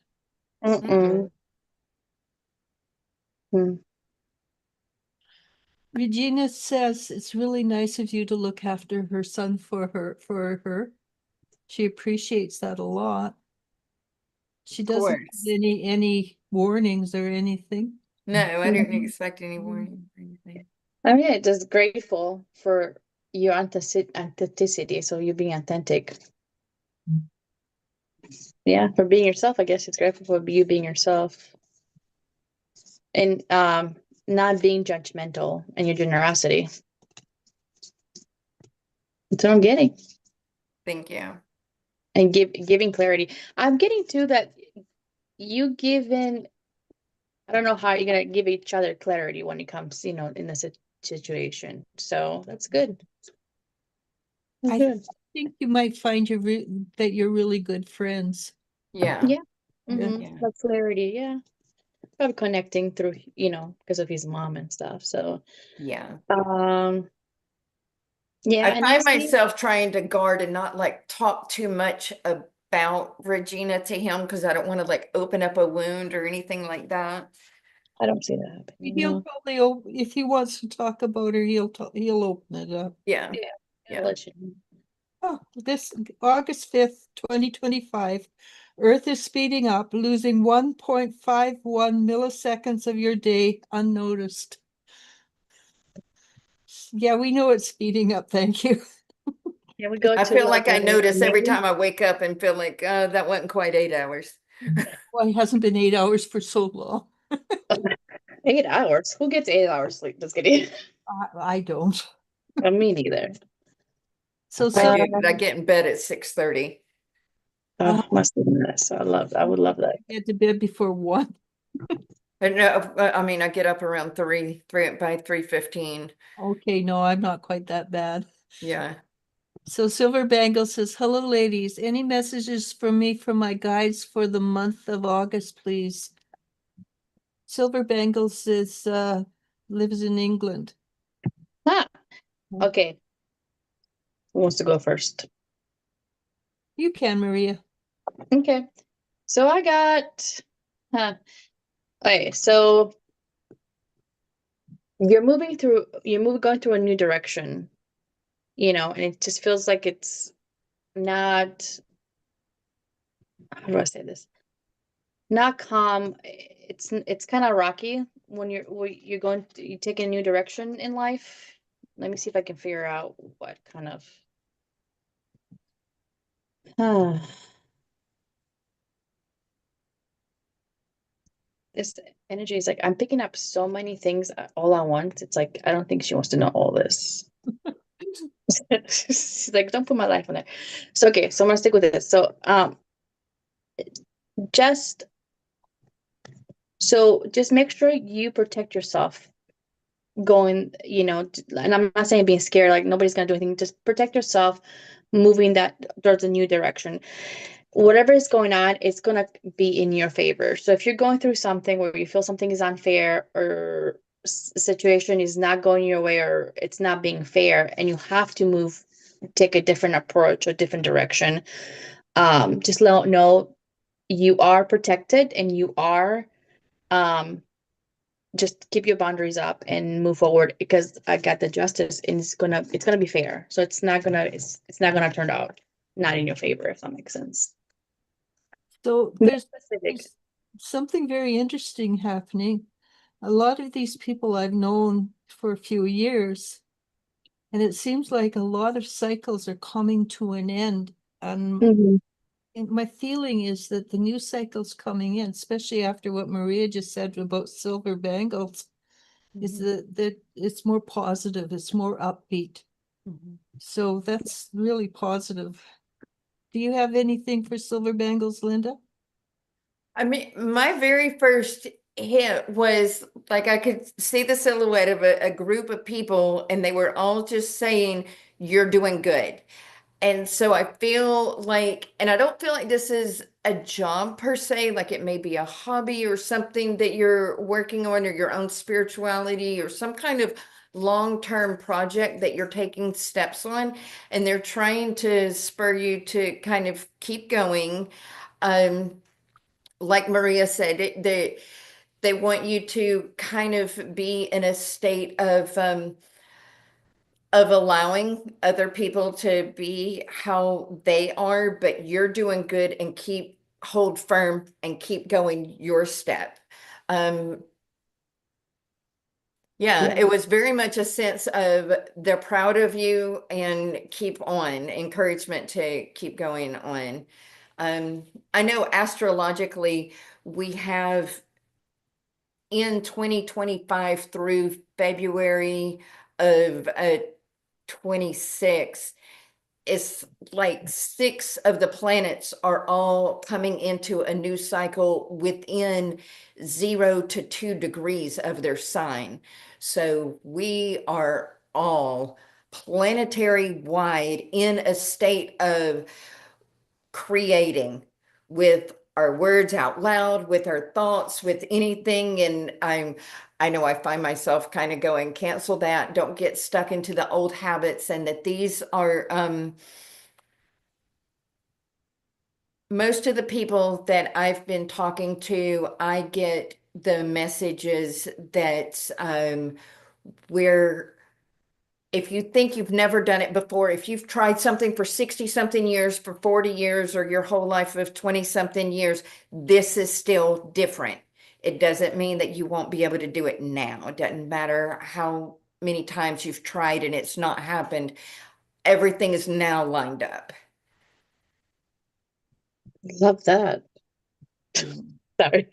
Speaker 2: Mm-mm. Mm.
Speaker 1: Regina says it's really nice of you to look after her son for her. She appreciates that a lot. She
Speaker 3: Of
Speaker 1: doesn't
Speaker 3: course.
Speaker 1: have any warnings or anything.
Speaker 3: No, I didn't
Speaker 2: Mhm.
Speaker 3: expect any warning or anything.
Speaker 2: I mean, just grateful for your authenticity. So you being authentic. Yeah, for being yourself. I guess it's grateful for you being yourself and not being judgmental and your generosity. That's what I'm getting.
Speaker 3: Thank you.
Speaker 2: And giving clarity. I'm getting to that you giving, I don't know how you're gonna give each other clarity when it comes, in the situation. So that's good. That's
Speaker 1: I
Speaker 2: good.
Speaker 1: think you might find that you're really good friends.
Speaker 3: Yeah.
Speaker 2: Yeah.
Speaker 1: Yeah.
Speaker 2: Mm-hmm.
Speaker 3: Yeah.
Speaker 2: That clarity. Yeah. Probably connecting through, because of his mom and stuff. So,
Speaker 3: Yeah.
Speaker 2: yeah,
Speaker 3: I
Speaker 2: and I
Speaker 3: find
Speaker 2: see.
Speaker 3: myself trying to guard and not like talk too much about Regina to him because I don't want to like open up a wound or anything like that.
Speaker 2: I don't see that happening.
Speaker 1: He'll
Speaker 2: No.
Speaker 1: probably, if he wants to talk about her, he'll open it up.
Speaker 3: Yeah.
Speaker 2: Yeah. I'll
Speaker 3: Yeah.
Speaker 2: let you know.
Speaker 1: Oh, this August 5th, 2025, Earth is speeding up, losing 1.51 milliseconds of your day unnoticed. Yeah, we know it's speeding up. Thank you.
Speaker 2: Yeah, we go
Speaker 3: I
Speaker 2: to
Speaker 3: feel
Speaker 2: like
Speaker 3: like I notice every
Speaker 2: May.
Speaker 3: time I wake up and feel like that wasn't quite 8 hours.
Speaker 1: Well, it hasn't been 8 hours for so long.
Speaker 2: 8 hours. Who gets 8 hours sleep? Just kidding.
Speaker 1: I don't.
Speaker 2: Me neither.
Speaker 1: So
Speaker 3: I
Speaker 1: Sylvia,
Speaker 3: do, but I get in bed at 6:30.
Speaker 2: Must be nice. I would love that.
Speaker 1: get to bed before 1.
Speaker 3: And no, I mean I get up around 3 by 3:15.
Speaker 1: Okay, no, I'm not quite that bad.
Speaker 3: Yeah.
Speaker 1: So Silver Bangle says, hello, ladies. Any messages from me from my guides for the month of August, please? Silver Bangles lives in England.
Speaker 2: Ah, okay. Who wants to go first?
Speaker 1: You can, Maria.
Speaker 2: Okay. So I got Huh. Okay, so going through a new direction, and it just feels like it's not, how do I say this? Not calm. It's kind of rocky when you take a new direction in life. Let me see if I can figure out what kind of. This energy is like I'm picking up so many things all at once. It's like I don't think she wants to know all this. She's like, don't put my life on there. So okay, so I'm gonna stick with this. Just just make sure you protect yourself going, and I'm not saying being scared, like nobody's gonna do anything. Just protect yourself, moving that towards a new direction. Whatever is going on, it's gonna be in your favor. So if you're going through something where you feel something is unfair or situation is not going your way or it's not being fair and you have to take a different approach or different direction, just know you are protected and you are um just keep your boundaries up and move forward because I got the justice and it's gonna be fair. So it's not gonna turn out not in your favor, if that makes sense.
Speaker 1: So
Speaker 2: More
Speaker 1: there's
Speaker 2: specific.
Speaker 1: something very interesting happening. A lot of these people I've known for a few years, and it seems like a lot of cycles are coming to an end. And
Speaker 2: Mhm.
Speaker 1: my feeling is that the new cycle's coming in, especially after what Maria just said about silver bangles, is that it's more positive, it's more upbeat. So that's really positive. Do you have anything for silver bangles, Linda?
Speaker 3: I mean, my very first hit was like I could see the silhouette of a group of people, and they were all just saying, "You're doing good." And so I feel like, and I don't feel like this is a job per se, like it may be a hobby or something that you're working on, or your own spirituality, or some kind of long-term project that you're taking steps on, and they're trying to spur you to kind of keep going. Um, like Maria said, they want you to kind of be in a state of allowing other people to be how they are, but you're doing good and hold firm and keep going your step. Um, yeah,
Speaker 2: Yeah.
Speaker 3: it was very much a sense of they're proud of you and keep on, encouragement to keep going on. I know astrologically we have in 2025 through February of 26, it's like 6 of the planets are all coming into a new cycle within 0 to 2 degrees of their sign. So we are all planetary wide in a state of creating with our words out loud, with our thoughts, with anything. And I know I find myself kind of going, cancel that, don't get stuck into the old habits, and that these are most of the people that I've been talking to, I get the messages that we're if you think you've never done it before, if you've tried something for 60 something years, for 40 years, or your whole life of 20 something years, this is still different. It doesn't mean that you won't be able to do it now. It doesn't matter how many times you've tried and it's not happened. Everything is now lined up.
Speaker 2: Love that. Sorry.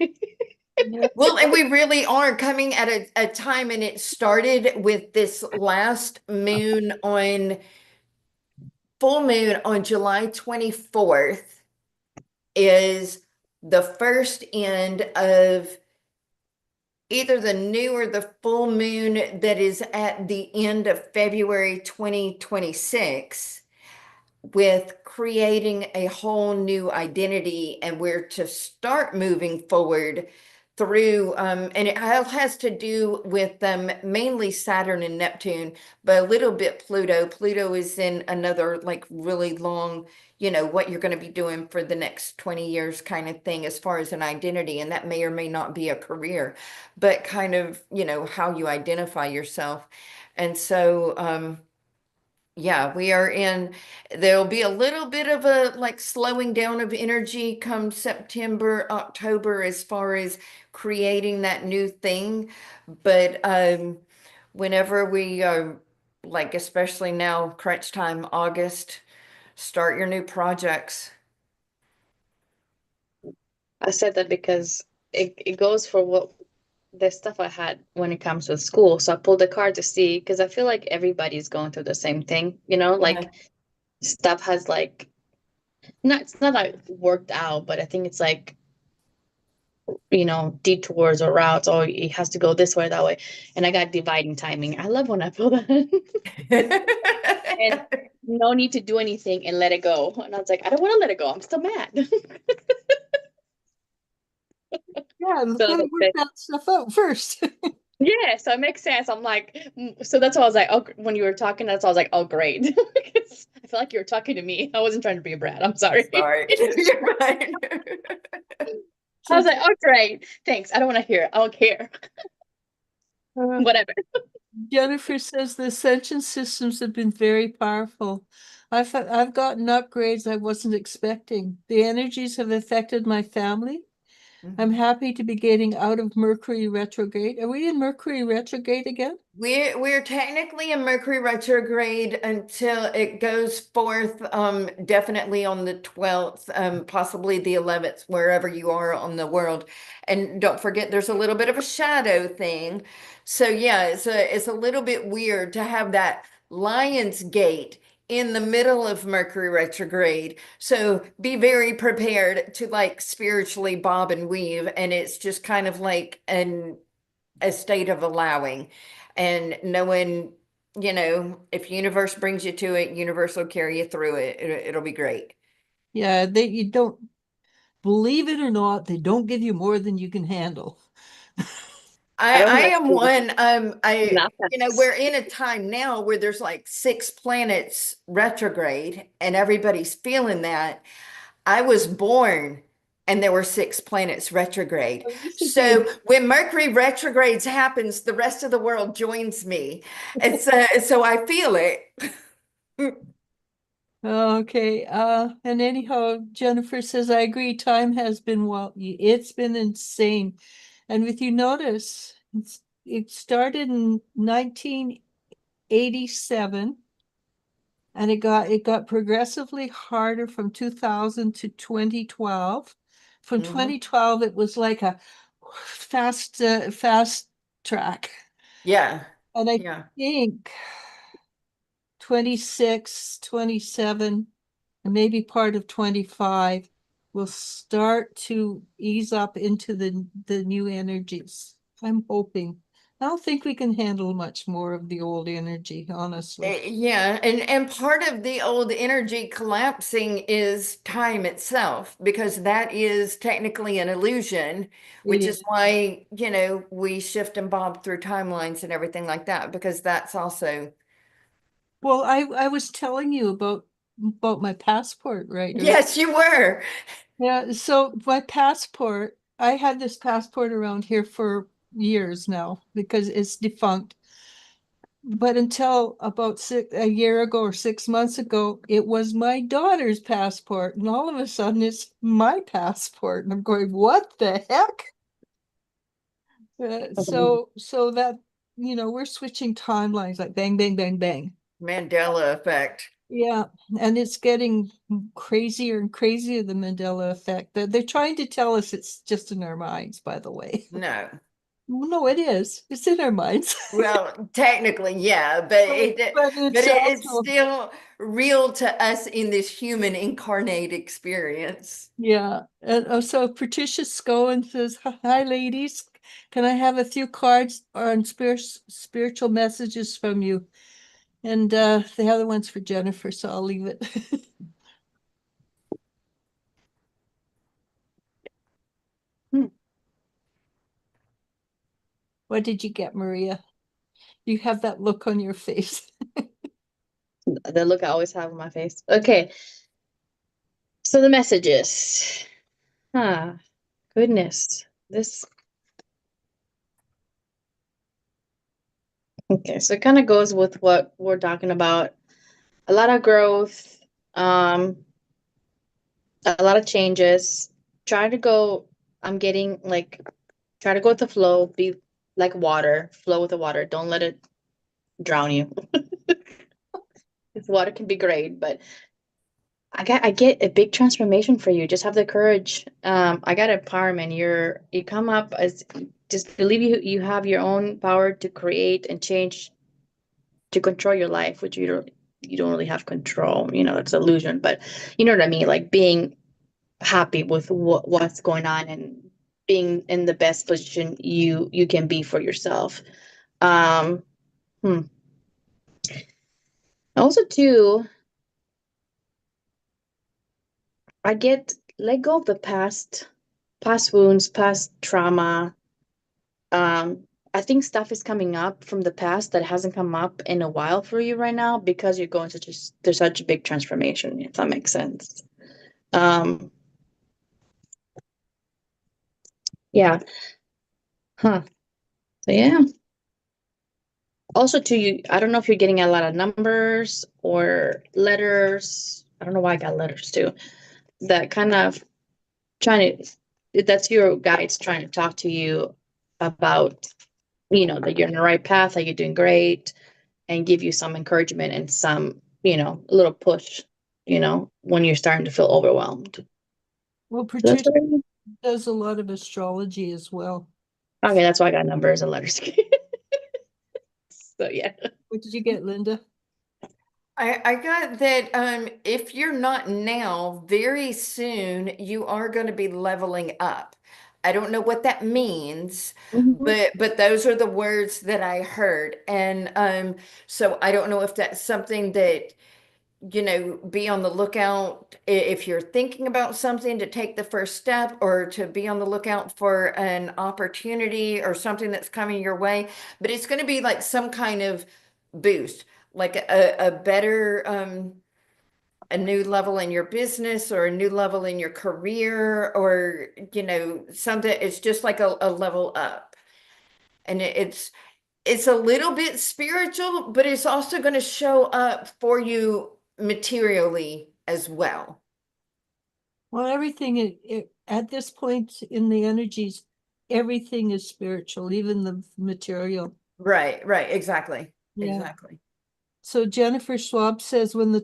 Speaker 3: Well, and we really are coming at a time, and it started with this last full moon on July 24th is the first end of either the new or the full moon that is at the end of February 2026, with creating a whole new identity. And we're to start moving forward through, and it all has to do with mainly Saturn and Neptune, but a little bit Pluto. Pluto is in another like really long, what you're going to be doing for the next 20 years kind of thing as far as an identity. And that may or may not be a career, but kind of, how you identify yourself. And so, yeah, there'll be a little bit of a like slowing down of energy come September, October, as far as creating that new thing. But whenever we like, especially now, crunch time, August, start your new projects.
Speaker 2: I said that because it goes for what the stuff I had when it comes with school. So I pulled the card to see because I feel like everybody's going through the same thing,
Speaker 3: Yeah.
Speaker 2: like stuff has like it's not like worked out, but I think it's like, detours or routes, or it has to go this way or that way. And I got dividing timing. I love when I pull that. And no need to do anything and let it go. And I was like, I don't want to let it go. I'm still mad.
Speaker 1: Yeah,
Speaker 2: So
Speaker 1: gotta work that stuff out first.
Speaker 2: yeah, so it makes sense. I'm like, so that's why I was like, oh, when you were talking, that's why I was like, oh, great. Because I feel like you were talking to me. I wasn't trying to be a brat. I'm sorry.
Speaker 3: Sorry. You're fine.
Speaker 2: I was like, oh, great. Thanks. I don't want to hear it. I don't care. Whatever.
Speaker 1: Jennifer says the ascension systems have been very powerful. I've gotten upgrades I wasn't expecting. The energies have affected my family. I'm happy to be getting out of Mercury retrograde. Are we in Mercury retrograde again?
Speaker 3: We're technically in Mercury retrograde until it goes forth, definitely on the 12th, possibly the 11th, wherever you are on the world. And don't forget, there's a little bit of a shadow thing. So yeah, it's a little bit weird to have that Lion's Gate in the middle of Mercury retrograde. So be very prepared to like spiritually bob and weave. And it's just kind of like a state of allowing and knowing, if universe brings you to it, universe will carry you through it. It'll be great.
Speaker 1: Yeah, you don't believe it or not, they don't give you more than you can handle.
Speaker 2: I don't
Speaker 3: I
Speaker 2: like
Speaker 3: am one,
Speaker 2: nonsense.
Speaker 3: we're in a time now where there's like 6 planets retrograde and everybody's feeling that. I was born and there were 6 planets retrograde.
Speaker 2: Oh, you should
Speaker 3: So
Speaker 2: be.
Speaker 3: when Mercury retrogrades happens, the rest of the world joins me. It's so I feel it.
Speaker 1: Okay, and anyhow, Jennifer says, I agree, time has been, well, it's been insane. And if you notice, it started in 1987 and it got progressively harder from 2000 to 2012. From 2012, it was like a fast track.
Speaker 3: Yeah.
Speaker 1: And I
Speaker 3: Yeah.
Speaker 1: think 26, 27, and maybe part of 25 will start to ease up into the new energies. I'm hoping. I don't think we can handle much more of the old energy, honestly.
Speaker 3: Yeah, and part of the old energy collapsing is time itself, because that is technically an illusion,
Speaker 1: It
Speaker 3: which
Speaker 1: is.
Speaker 3: is why, we shift and bob through timelines and everything like that, because that's also,
Speaker 1: Well, I was telling you about my passport, right?
Speaker 3: yes, you were.
Speaker 1: Yeah, so my passport, I had this passport around here for years now because it's defunct. But until about a year ago or 6 months ago, it was my daughter's passport, and all of a sudden it's my passport, and I'm going, what the heck? So that we're switching timelines like bang, bang, bang, bang.
Speaker 3: Mandela effect.
Speaker 1: Yeah, and it's getting crazier and crazier, the Mandela effect. They're trying to tell us it's just in our minds, by the way.
Speaker 3: No.
Speaker 1: Well, no, it is. It's in our minds.
Speaker 3: Well, technically, yeah,
Speaker 1: But
Speaker 3: but
Speaker 1: it's
Speaker 3: it's
Speaker 1: also,
Speaker 3: still real to us in this human incarnate experience.
Speaker 1: yeah. And so Patricia Scowen says, hi, ladies. Can I have a few cards on spiritual messages from you? And the other one's for Jennifer, so I'll leave it.
Speaker 2: Hmm.
Speaker 1: What did you get, Maria? You have that look on your face.
Speaker 2: The look I always have on my face. Okay. So the messages. Ah, goodness. This. Okay, so it kind of goes with what we're talking about. A lot of growth, um, a lot of changes. Try to go, I'm getting like, try to go with the flow, be like water, flow with the water. Don't let it drown you. Because water can be great, but I get a big transformation for you. Just have the courage. I got empowerment. You come up as, just believe you have your own power to create and change, to control your life, which you don't really have control. It's illusion, but you know what I mean. Like being happy with what's going on and being in the best position you can be for yourself. Um, hmm. Also, too, I get let go of the past wounds, past trauma. I think stuff is coming up from the past that hasn't come up in a while for you right now because you're going there's such a big transformation, if that makes sense. Um, yeah. Huh. So yeah. Also, too, I don't know if you're getting a lot of numbers or letters. I don't know why I got letters too. That kind of trying to, that's your guides trying to talk to you about, that you're in the right path, that you're doing great, and give you some encouragement and some, a little push, when you're starting to feel overwhelmed.
Speaker 1: Well,
Speaker 2: So that's
Speaker 1: Patricia
Speaker 2: what I mean.
Speaker 1: does a lot of astrology as well.
Speaker 2: Okay, that's why I got numbers and letters. So yeah.
Speaker 1: What did you get, Linda?
Speaker 3: I got that if you're not now, very soon you are going to be leveling up. I don't know what that means,
Speaker 2: Mhm.
Speaker 3: but those are the words that I heard. And so I don't know if that's something that, be on the lookout if you're thinking about something to take the first step or to be on the lookout for an opportunity or something that's coming your way. But it's going to be like some kind of boost, like a better, a new level in your business or a new level in your career or, something. It's just like a level up. And it's a little bit spiritual, but it's also going to show up for you materially as well.
Speaker 1: Well, everything at this point in the energies, everything is spiritual, even the material.
Speaker 3: Right, exactly.
Speaker 1: Yeah.
Speaker 3: Exactly.
Speaker 1: So Jennifer Schwab says, when the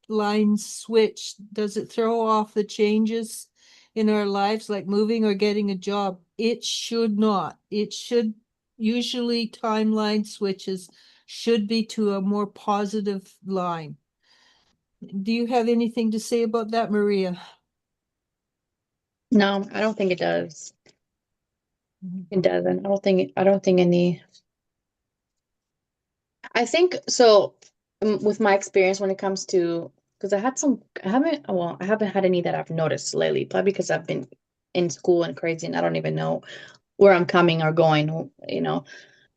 Speaker 1: lines switch, does it throw off the changes in our lives, like moving or getting a job? It should not. It should usually timeline switches should be to a more positive line. Do you have anything to say about that, Maria?
Speaker 2: No, I don't think it does. It doesn't. I don't think any. I think so. With my experience when it comes to, because I haven't had any that I've noticed lately, probably because I've been in school and crazy and I don't even know where I'm coming or going.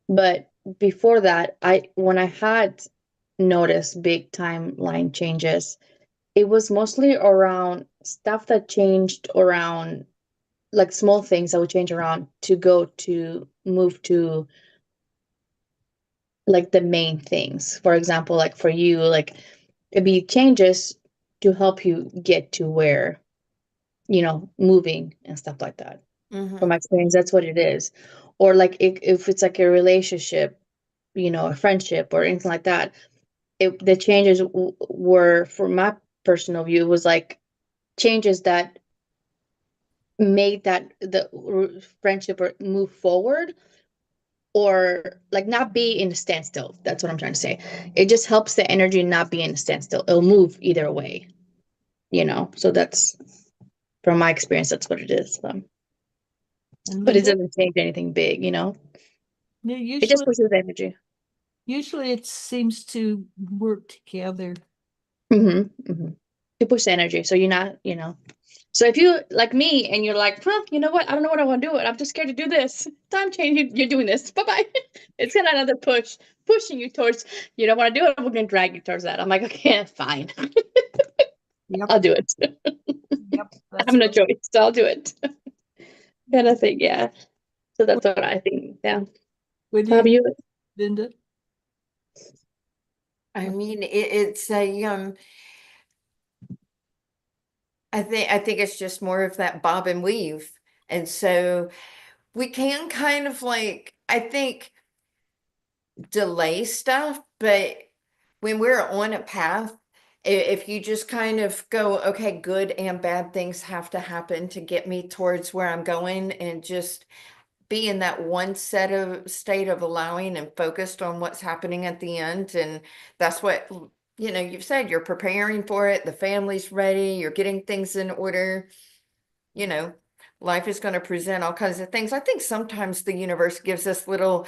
Speaker 2: But before that, when I had noticed big timeline changes, it was mostly around stuff that changed around, like small things that would change around to move to like the main things. For example, like for you, like it'd be changes to help you get to where, moving and stuff like that. From
Speaker 3: Mm-hmm.
Speaker 2: my experience, that's what it is. Or like if it's like a relationship, a friendship or anything like that, the changes were, from my personal view, was like changes that made that the friendship or move forward, or like not be in a standstill. That's what I'm trying to say. It just helps the energy not be in a standstill. It'll move either way. So that's, from my experience, that's what it is.
Speaker 1: And
Speaker 2: But it
Speaker 1: Linda,
Speaker 2: doesn't change anything big.
Speaker 1: yeah,
Speaker 2: It just pushes the energy.
Speaker 1: usually it seems to work together.
Speaker 2: Hmm. Hmm. to push the energy. So you're not, so if you like me and you're like, you know what? I don't know what I want to do. I'm just scared to do this. Time change. You're doing this. Bye-bye. It's gonna another pushing you towards, you don't want to do it. We're gonna drag you towards that. I'm like, okay, fine.
Speaker 1: Yep.
Speaker 2: I'll do it.
Speaker 1: Yep.
Speaker 2: I have no choice, so I'll do it. Kind of thing, yeah. So that's what I think. Yeah.
Speaker 1: Would
Speaker 2: How about
Speaker 1: you,
Speaker 2: you?
Speaker 1: Linda?
Speaker 3: I mean, it's a I think it's just more of that bob and weave. And so we can kind of like, I think, delay stuff, but when we're on a path, if you just kind of go, okay, good and bad things have to happen to get me towards where I'm going, and just be in that one state of allowing and focused on what's happening at the end. And that's what, you've said, you're preparing for it, the family's ready, you're getting things in order. Life is going to present all kinds of things. I think sometimes the universe gives us little,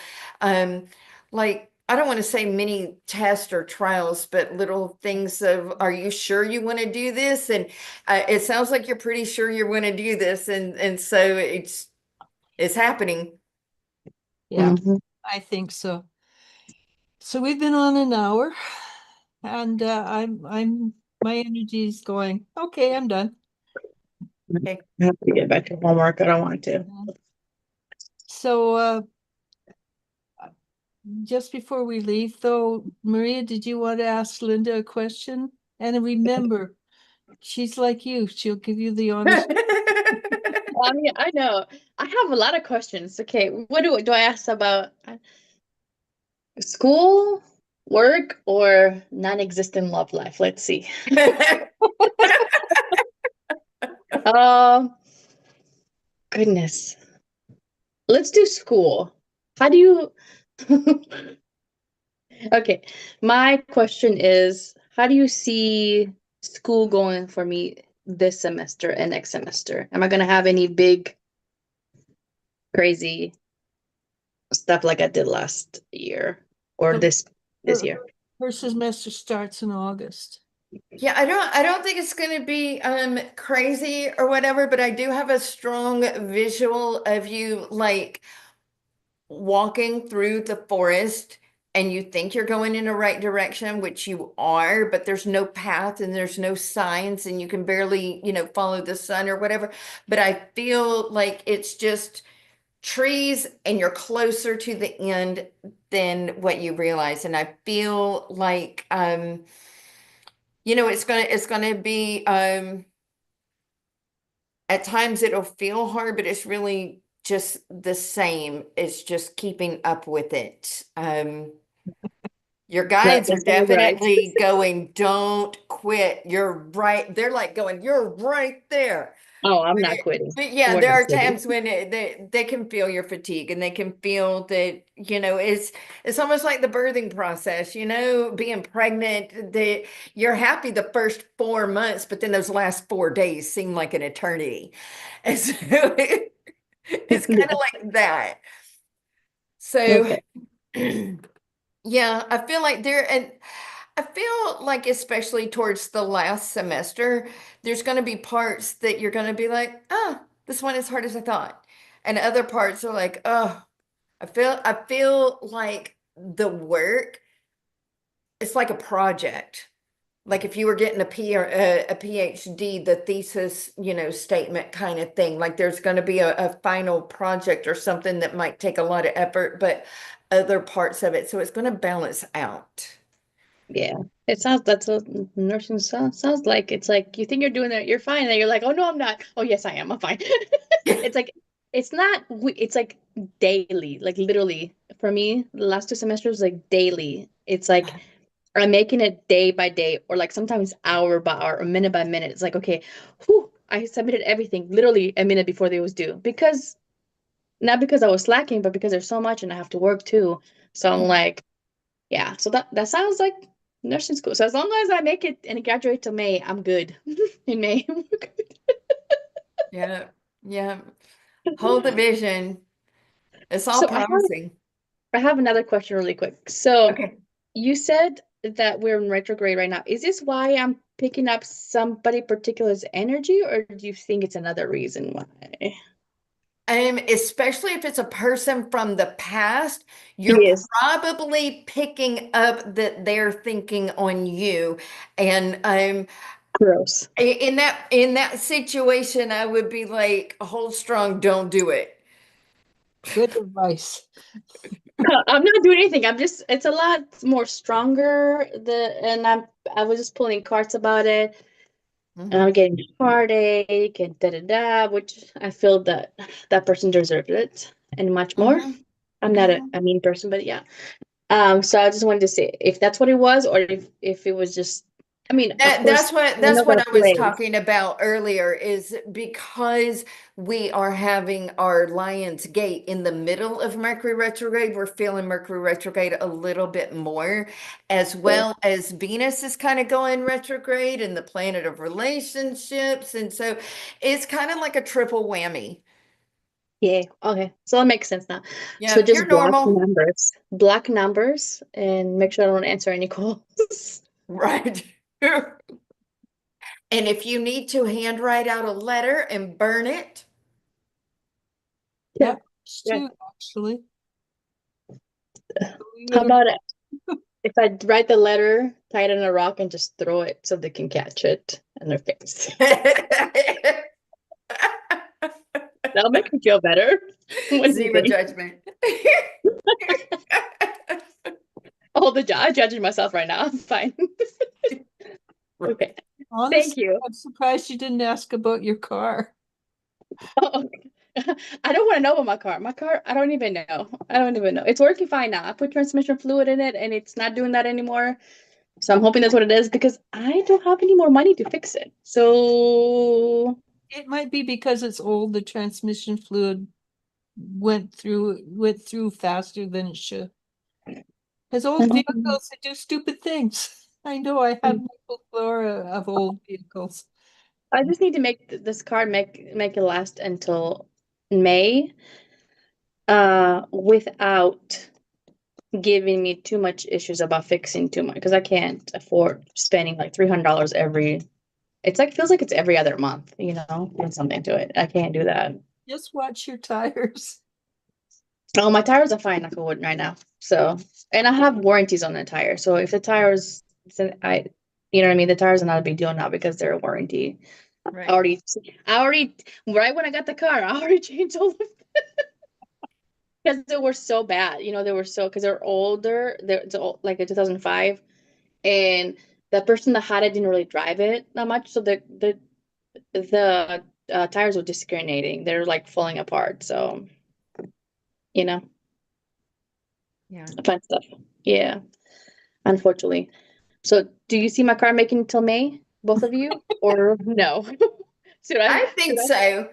Speaker 3: like, I don't want to say mini tests or trials, but little things of, are you sure you want to do this? And it sounds like you're pretty sure you want to do this. And so it's happening.
Speaker 1: Yeah,
Speaker 2: Mhm.
Speaker 1: I think so. So we've been on an hour, and my energy is going, okay, I'm done.
Speaker 3: Okay.
Speaker 2: I have to get back to homework. I don't want to.
Speaker 1: So just before we leave, though, Maria, did you want to ask Linda a question? And remember, she's like you. She'll give you the honest.
Speaker 2: I mean, I know. I have a lot of questions. Okay, what do I ask about? School, work, or non-existent love life? Let's see. Um, Goodness. Let's do school. How do you Okay, my question is, how do you see school going for me this semester and next semester? Am I gonna have any big, crazy stuff like I did last year or
Speaker 1: So
Speaker 2: this
Speaker 1: her,
Speaker 2: year?
Speaker 1: her semester starts in August.
Speaker 3: Yeah, I don't think it's going to be crazy or whatever, but I do have a strong visual of you like walking through the forest, and you think you're going in the right direction, which you are, but there's no path and there's no signs, and you can barely, follow the sun or whatever. But I feel like it's just trees, and you're closer to the end than what you realize. And I feel like it's gonna be at times it'll feel hard, but it's really just the same. It's just keeping up with it. Your
Speaker 2: That
Speaker 3: guides are
Speaker 2: sounds right.
Speaker 3: definitely going, don't quit. You're right. They're like going, you're right there.
Speaker 2: Oh, I'm
Speaker 3: But,
Speaker 2: not quitting.
Speaker 3: but yeah,
Speaker 2: We're
Speaker 3: there
Speaker 2: not
Speaker 3: are
Speaker 2: quitting.
Speaker 3: times when they can feel your fatigue, and they can feel that, it's almost like the birthing process, being pregnant, that you're happy the first 4 months, but then those last 4 days seem like an eternity. And so it's kind of
Speaker 2: Yeah.
Speaker 3: like that. So
Speaker 2: Okay.
Speaker 3: yeah, I feel like and I feel like, especially towards the last semester, there's going to be parts that you're going to be like, oh, this one is hard as I thought. And other parts are like, oh, I feel like the work, it's like a project. Like if you were getting a PhD, the thesis, statement kind of thing. Like there's going to be a final project or something that might take a lot of effort, but other parts of it. So it's going to balance out.
Speaker 2: Yeah. That's what nursing sounds like. It's like you think you're doing it, you're fine, and you're like, oh no, I'm not. Oh yes, I am. I'm fine. It's like it's not. It's like daily, like literally. For me, the last 2 semesters like daily. It's like I'm making it day by day, or like sometimes hour by hour, or minute by minute. It's like, okay, whew, I submitted everything literally a minute before they was due, because not because I was slacking, but because there's so much and I have to work too. So I'm like, yeah. So that sounds like nursing school. So as long as I make it and graduate till May, I'm good. In May, we're good.
Speaker 3: Yeah. Yeah. Hold the vision. It's all
Speaker 2: So
Speaker 3: promising.
Speaker 2: I have another question really quick. So
Speaker 3: Okay.
Speaker 2: you said that we're in retrograde right now. Is this why I'm picking up somebody particular's energy, or do you think it's another reason why?
Speaker 3: Especially if it's a person from the past, you're
Speaker 2: Yes.
Speaker 3: probably picking up that they're thinking on you. And
Speaker 2: Gross.
Speaker 3: in that situation, I would be like, hold strong, don't do it.
Speaker 1: Good advice.
Speaker 2: I'm not doing anything. It's a lot more stronger. I was just pulling cards about it, and I'm
Speaker 3: Mhm.
Speaker 2: getting heartache and da da da, which I feel that that person deserved it and much more.
Speaker 3: Mhm.
Speaker 2: I'm not
Speaker 3: Mhm.
Speaker 2: a mean person, but yeah. So I just wanted to say if that's what it was, or if it was just, I mean, of course, I
Speaker 3: That's
Speaker 2: know that
Speaker 3: what I was
Speaker 2: place.
Speaker 3: talking about earlier, is because we are having our Lion's Gate in the middle of Mercury retrograde, we're feeling Mercury retrograde a little bit more, as well as Venus is kind of going retrograde and the planet of relationships. And so it's kind of like a triple whammy.
Speaker 2: Yeah, okay. So it makes sense now. So
Speaker 3: Yeah,
Speaker 2: just
Speaker 3: you're normal.
Speaker 2: black numbers, and make sure I don't answer any calls.
Speaker 3: Right. And if you need to handwrite out a letter and burn it,
Speaker 2: Yeah,
Speaker 1: That works
Speaker 2: yeah.
Speaker 1: too, actually. Believe
Speaker 2: How
Speaker 1: it or
Speaker 2: about if I write the letter, tie it in a rock, and just throw it so they can catch it in their face? That'll make me feel better. What do you
Speaker 3: zero
Speaker 2: think?
Speaker 3: judgment.
Speaker 2: I'm judging myself right now. I'm fine. Okay. Thank
Speaker 1: honestly,
Speaker 2: you.
Speaker 1: I'm surprised you didn't ask about your car.
Speaker 2: Oh, I don't want to know about my car. My car, I don't even know. I don't even know. It's working fine now. I put transmission fluid in it and it's not doing that anymore. So I'm hoping that's what it is because I don't have any more money to fix it. So,
Speaker 1: It might be because it's old, the transmission fluid went through faster than it should. Because
Speaker 2: I'm
Speaker 1: old
Speaker 2: hoping.
Speaker 1: vehicles, they do stupid things. I know I have a flora of old vehicles.
Speaker 2: I just need to make this car make it last until May, without giving me too much issues about fixing too much because I can't afford spending like $300 every. It's like feels like it's every other month, doing something to it. I can't do that.
Speaker 1: Just watch your tires.
Speaker 2: Oh, my tires are fine, like I would right now. So, and I have warranties on the tire. So if the tires, you know what I mean, the tires are not a big deal now because they're a warranty.
Speaker 3: Right.
Speaker 2: I already, right when I got the car, I already changed all of because they were so bad. They were because they're older. It's old, like a 2005, and the person that had it didn't really drive it that much. So the tires were discriminating. They're like falling apart. So, you know,
Speaker 3: Yeah.
Speaker 2: fun stuff. Yeah, unfortunately. So, do you see my car making it till May, both of you, or no? Should I?
Speaker 3: I
Speaker 2: Should
Speaker 3: think
Speaker 2: I?
Speaker 3: so.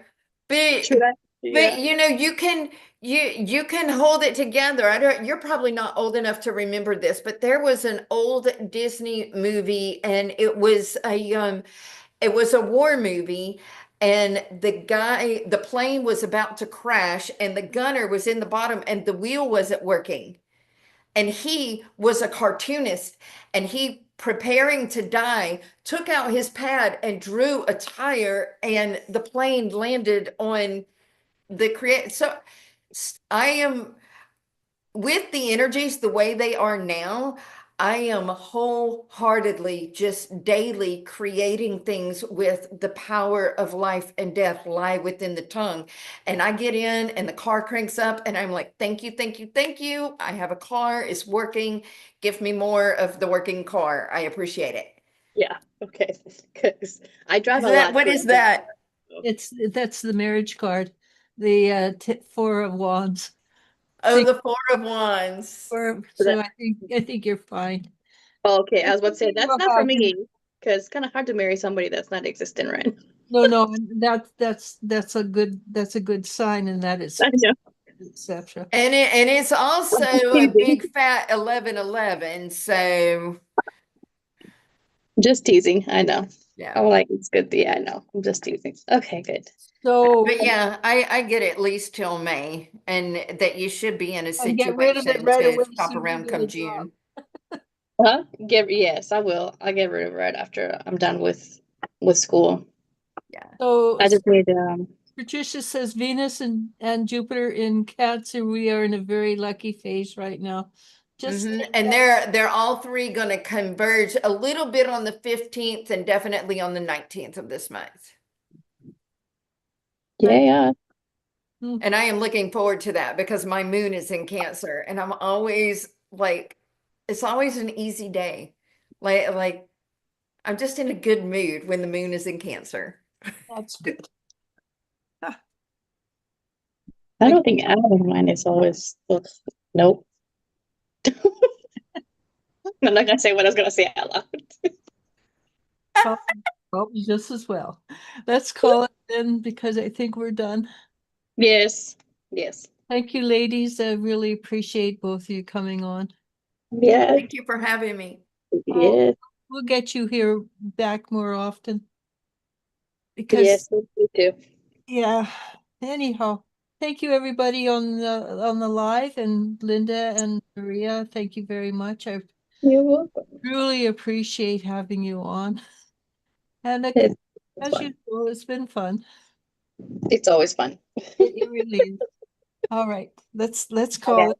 Speaker 2: Should I?
Speaker 3: But
Speaker 2: Yeah.
Speaker 3: you can hold it together. I don't You're probably not old enough to remember this, but there was an old Disney movie and it was a war movie, and the plane was about to crash and the gunner was in the bottom and the wheel wasn't working. And he was a cartoonist, and he, preparing to die, took out his pad and drew a tire, and the plane landed on the create. So I am, with the energies the way they are now, I am wholeheartedly just daily creating things with the power of life and death lie within the tongue. And I get in and the car cranks up and I'm like, thank you, thank you, thank you. I have a car, it's working. Give me more of the working car. I appreciate it.
Speaker 2: Yeah. Okay. Because I drive
Speaker 3: Is
Speaker 2: a
Speaker 3: that,
Speaker 2: lot
Speaker 3: what
Speaker 2: too.
Speaker 3: is that?
Speaker 1: That's the marriage card. The Four of Wands.
Speaker 3: Oh,
Speaker 1: Think
Speaker 3: the Four of Wands.
Speaker 2: So
Speaker 1: so I think you're fine.
Speaker 2: okay, I
Speaker 1: I
Speaker 2: was about to
Speaker 1: think
Speaker 2: say
Speaker 1: you
Speaker 2: that's
Speaker 1: will
Speaker 2: not for
Speaker 1: have
Speaker 2: me because it's kind of hard to marry somebody that's not existent, right?
Speaker 1: no, that's a good sign, and that is
Speaker 2: I know.
Speaker 1: etc.
Speaker 3: And it's also
Speaker 2: I'm just
Speaker 3: a
Speaker 2: teasing.
Speaker 3: big fat 1111. So
Speaker 2: Just teasing. I know.
Speaker 3: yeah.
Speaker 2: I'm like, it's good. Yeah, I know. I'm just teasing. Okay, good.
Speaker 1: So
Speaker 3: But yeah, I get at least till May, and that you should be in a
Speaker 1: and get rid of it
Speaker 3: situation
Speaker 1: right
Speaker 3: to
Speaker 1: away
Speaker 3: shop
Speaker 1: so you
Speaker 3: around
Speaker 1: get a
Speaker 3: come
Speaker 1: job.
Speaker 3: June.
Speaker 2: Huh? Yes, I will. I'll get rid of it right after I'm done with school.
Speaker 3: Yeah.
Speaker 1: So
Speaker 2: I just need
Speaker 1: Patricia says Venus and Jupiter in Cancer, we are in a very lucky phase right now. Just
Speaker 3: And they're all three going to converge a little bit on the 15th and definitely on the 19th of this month.
Speaker 2: yeah.
Speaker 3: And I am looking forward to that because my moon is in Cancer and I'm always like, it's always an easy day. Like I'm just in a good mood when the moon is in Cancer.
Speaker 1: that's good.
Speaker 2: I don't think out of mine is always nope. I'm not gonna say what I was gonna say out loud.
Speaker 1: Oh, just as well. Let's call it then because I think we're done.
Speaker 2: Yes.
Speaker 1: Thank you, ladies. I really appreciate both of you coming on.
Speaker 2: Yeah.
Speaker 3: Thank you for having me.
Speaker 2: Yes.
Speaker 1: We'll get you here back more often. Because
Speaker 2: Yes, me too.
Speaker 1: yeah, anyhow, thank you everybody on the live, and Linda and Maria, thank you very much. I
Speaker 2: You're welcome.
Speaker 1: really appreciate having you on. And
Speaker 2: It's
Speaker 1: as
Speaker 2: fun.
Speaker 1: usual, it's been fun.
Speaker 2: It's always fun.
Speaker 1: It really is. All right, let's call
Speaker 2: Okay.
Speaker 1: it.